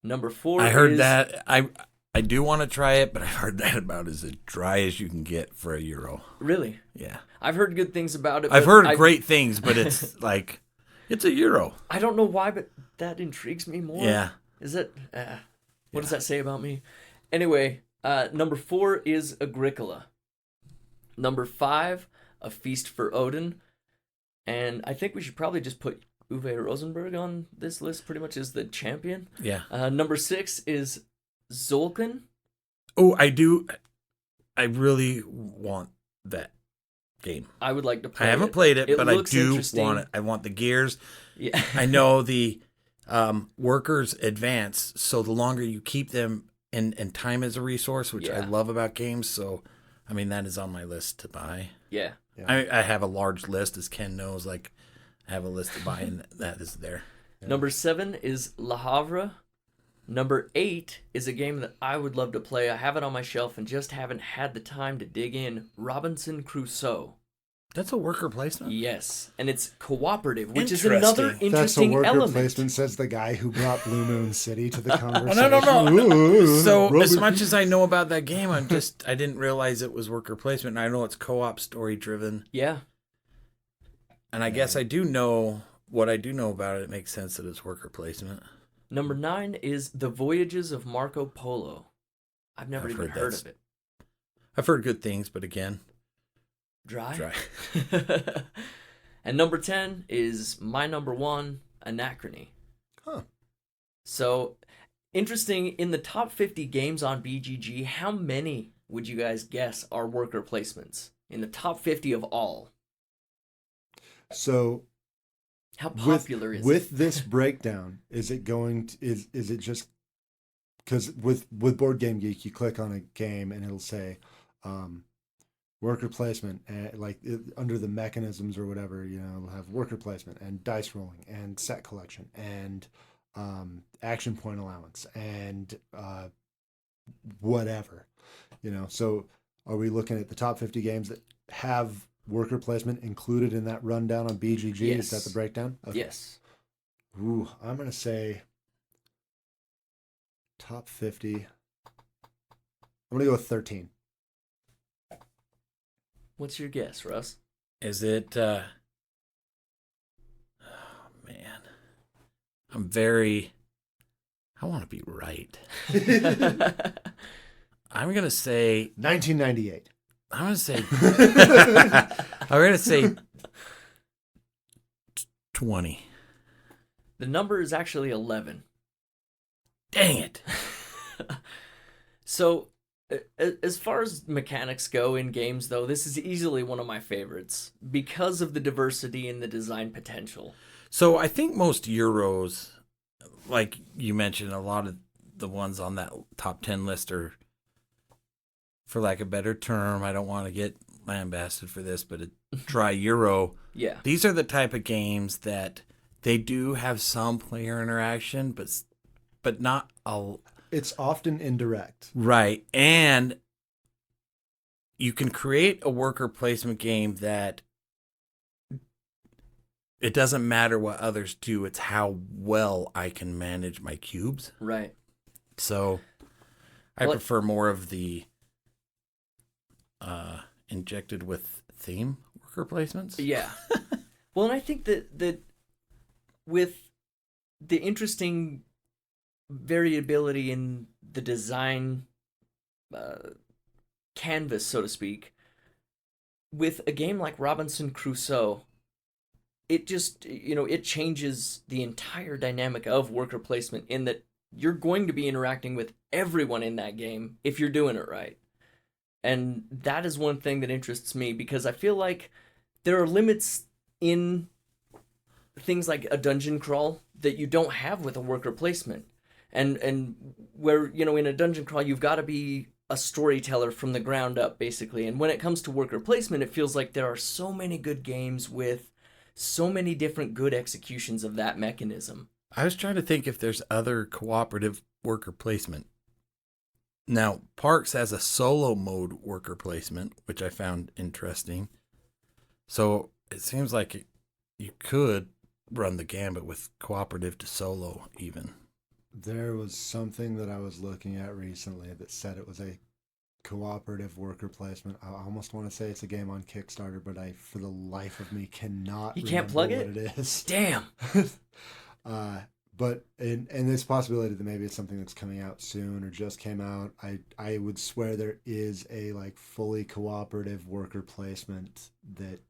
Number 4 I heard that. I do want to try it, but I heard that about as dry as you can get for €1. Really? Yeah. I've heard good things about it. I've heard great things, but it's like, it's €1. I don't know why, but that intrigues me more. Yeah. Is it? What does that say about me? Anyway, number 4 is Agricola. Number 5, A Feast for Odin. And I think we should probably just put Uwe Rosenberg on this list pretty much as the champion. Yeah. Number 6 is Zolkin. Oh, I do. I really want that game. I would like to play it. I haven't played it, but I do interesting. want it. I want the gears. Yeah. I know the workers advance, so the longer you keep them, and time is a resource, which I love about games. So, I mean, that is on my list to buy. Yeah. I have a large list, as Ken knows. Like, I have a list to buy, and that is there. Yeah. Number 7 is Le Havre. Number 8 is a game that I would love to play. I have it on my shelf and just haven't had the time to dig in. Robinson Crusoe. That's a worker placement? Yes. And it's cooperative, which is another interesting That's a worker element. placement, says the guy who brought Blue Moon City to the conversation. No. So, as much as I know about that game, I didn't realize it was worker placement. And I know it's co-op story driven. Yeah. And I guess I do know what I do know about it. It makes sense that it's worker placement. Number 9 is The Voyages of Marco Polo. I've never even heard of it. I've heard good things, but again, dry. And number 10 is my number 1, Anachrony. Huh. So, interesting, in the top 50 games on BGG, how many would you guys guess are worker placements? In the top 50 of all. So, how popular is it? With this breakdown, is it going to, is it just, because with Board Game Geek, you click on a game and it'll say worker placement, under the mechanisms or whatever, it'll have worker placement and dice rolling and set collection and action point allowance and whatever, so are we looking at the top 50 games that have worker placement included in that rundown on BGG? Yes. Is that the breakdown? Okay. Yes. Ooh, I'm going to say top 50. I'm going to go with 13. What's your guess, Russ? Is it, oh man, I want to be right. I'm going to say 1998. I'm going to say 20. The number is actually 11. Dang it. So, as far as mechanics go in games, though, this is easily one of my favorites because of the diversity and the design potential. So I think most Euros, like you mentioned, a lot of the ones on that top 10 list are, for lack of a better term, I don't want to get lambasted for this, but a dry Euro. Yeah. These are the type of games that they do have some player interaction, but not a... It's often indirect. Right. And you can create a worker placement game that it doesn't matter what others do. It's how well I can manage my cubes. Right. So I prefer more of the injected with theme worker placements. Yeah. Well, and I think that with the interesting variability in the design canvas, so to speak, with a game like Robinson Crusoe, it just, it changes the entire dynamic of worker placement in that you're going to be interacting with everyone in that game if you're doing it right. And that is one thing that interests me, because I feel like there are limits in things like a dungeon crawl that you don't have with a worker placement. And where, in a dungeon crawl, you've got to be a storyteller from the ground up, basically. And when it comes to worker placement, it feels like there are so many good games with so many different good executions of that mechanism. I was trying to think if there's other cooperative worker placement. Now, Parks has a solo mode worker placement, which I found interesting. So it seems like you could run the gambit with cooperative to solo even. There was something that I was looking at recently that said it was a cooperative worker placement. I almost want to say it's a game on Kickstarter, but I, for the life of me, cannot You can't plug what it? it is. Damn. But and there's possibility that maybe it's something that's coming out soon or just came out. I would swear there is a like fully cooperative worker placement that.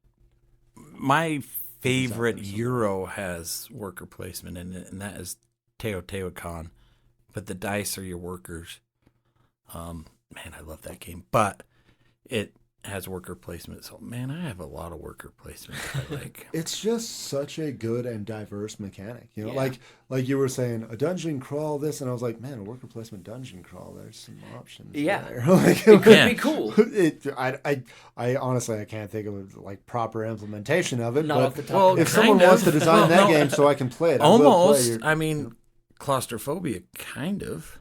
My favorite Euro has worker placement in it, and that is Teotihuacan. But the dice are your workers. Man, I love that game. But it has worker placement. So, man, I have a lot of worker placement I like. It's just such a good and diverse mechanic. Yeah. Like you were saying, a dungeon crawl, this, and I was like, man, a worker placement dungeon crawl, there's some options there. Like, it could be cool. I honestly, I can't think of a like proper implementation of it. Not but off the top. if someone wants to design that game so I can play it, almost. Claustrophobia, kind of.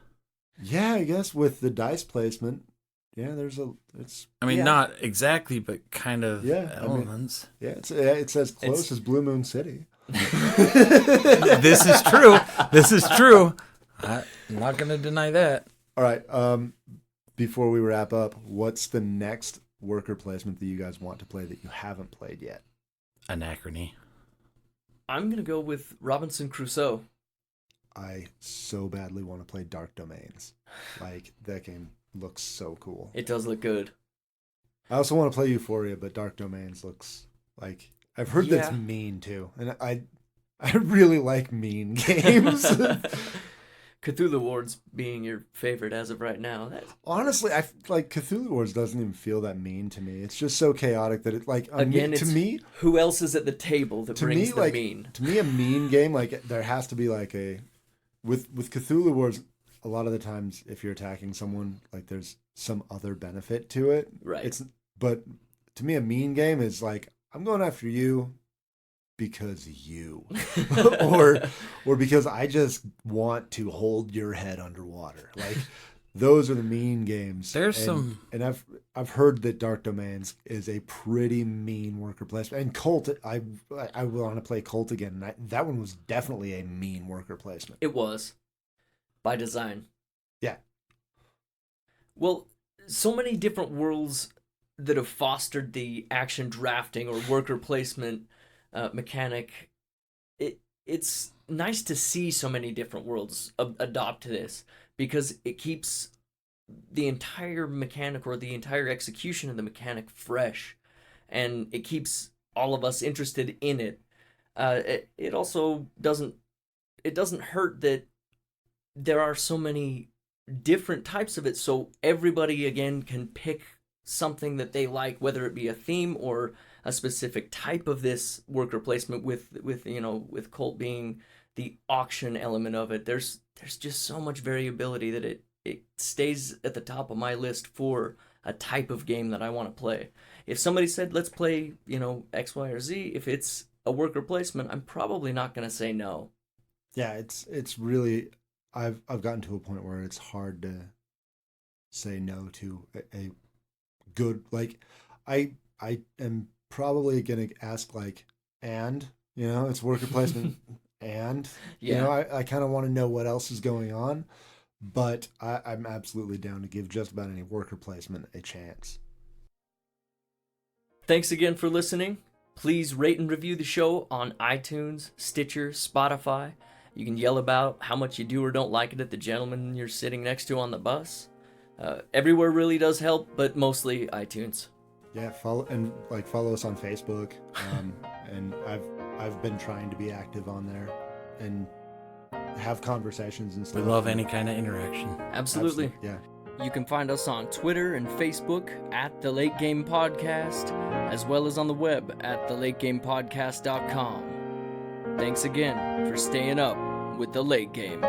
Yeah, I guess with the dice placement. Yeah, not exactly, but kind of elements. It's as close as Blue Moon City. This is true. I'm not going to deny that. All right. Before we wrap up, what's the next worker placement that you guys want to play that you haven't played yet? Anachrony. I'm going to go with Robinson Crusoe. I so badly want to play Dark Domains. Like, that game looks so cool. It does look good. I also want to play Euphoria, but Dark Domains looks like... I've heard that's mean, too. And I really like mean games. Cthulhu Wars being your favorite as of right now. Honestly, I like Cthulhu Wars doesn't even feel that mean to me. It's just so chaotic that it like to me. Who else is at the table that brings the mean? To me, a mean game like there has to be like a with Cthulhu Wars. A lot of the times, if you're attacking someone, like there's some other benefit to it. Right. But to me, a mean game is like I'm going after you because you, or because I just want to hold your head underwater. Like those are the mean games. And I've heard that Dark Domains is a pretty mean worker placement. And Cult, I want to play Cult again. And that one was definitely a mean worker placement. It was. By design. Yeah. Well, so many different worlds that have fostered the action drafting or worker placement mechanic. It's nice to see so many different worlds adopt this, because it keeps the entire mechanic or the entire execution of the mechanic fresh, and it keeps all of us interested in it. It also doesn't hurt that there are so many different types of it, so everybody again can pick something that they like, whether it be a theme or a specific type of this worker placement. With Cult being the auction element of it, there's just so much variability that it stays at the top of my list for a type of game that I want to play. If somebody said let's play X, Y, or Z, if it's a worker placement, I'm probably not going to say no. Yeah, it's really I've gotten to a point where it's hard to say no to a good, like I am probably gonna ask like, and You know, it's worker placement. And, you know, I kind of want to know what else is going on. But I'm absolutely down to give just about any worker placement a chance. Thanks again for listening. Please rate and review the show on iTunes, Stitcher, Spotify. You can yell about how much you do or don't like it at the gentleman you're sitting next to on the bus. Everywhere really does help, but mostly iTunes. Yeah, follow us on Facebook. And I've been trying to be active on there and have conversations and stuff. We love any kind of interaction. Absolutely. Yeah. You can find us on Twitter and Facebook at The Late Game Podcast, as well as on the web at thelategamepodcast.com. Thanks again for staying up with The Late Game.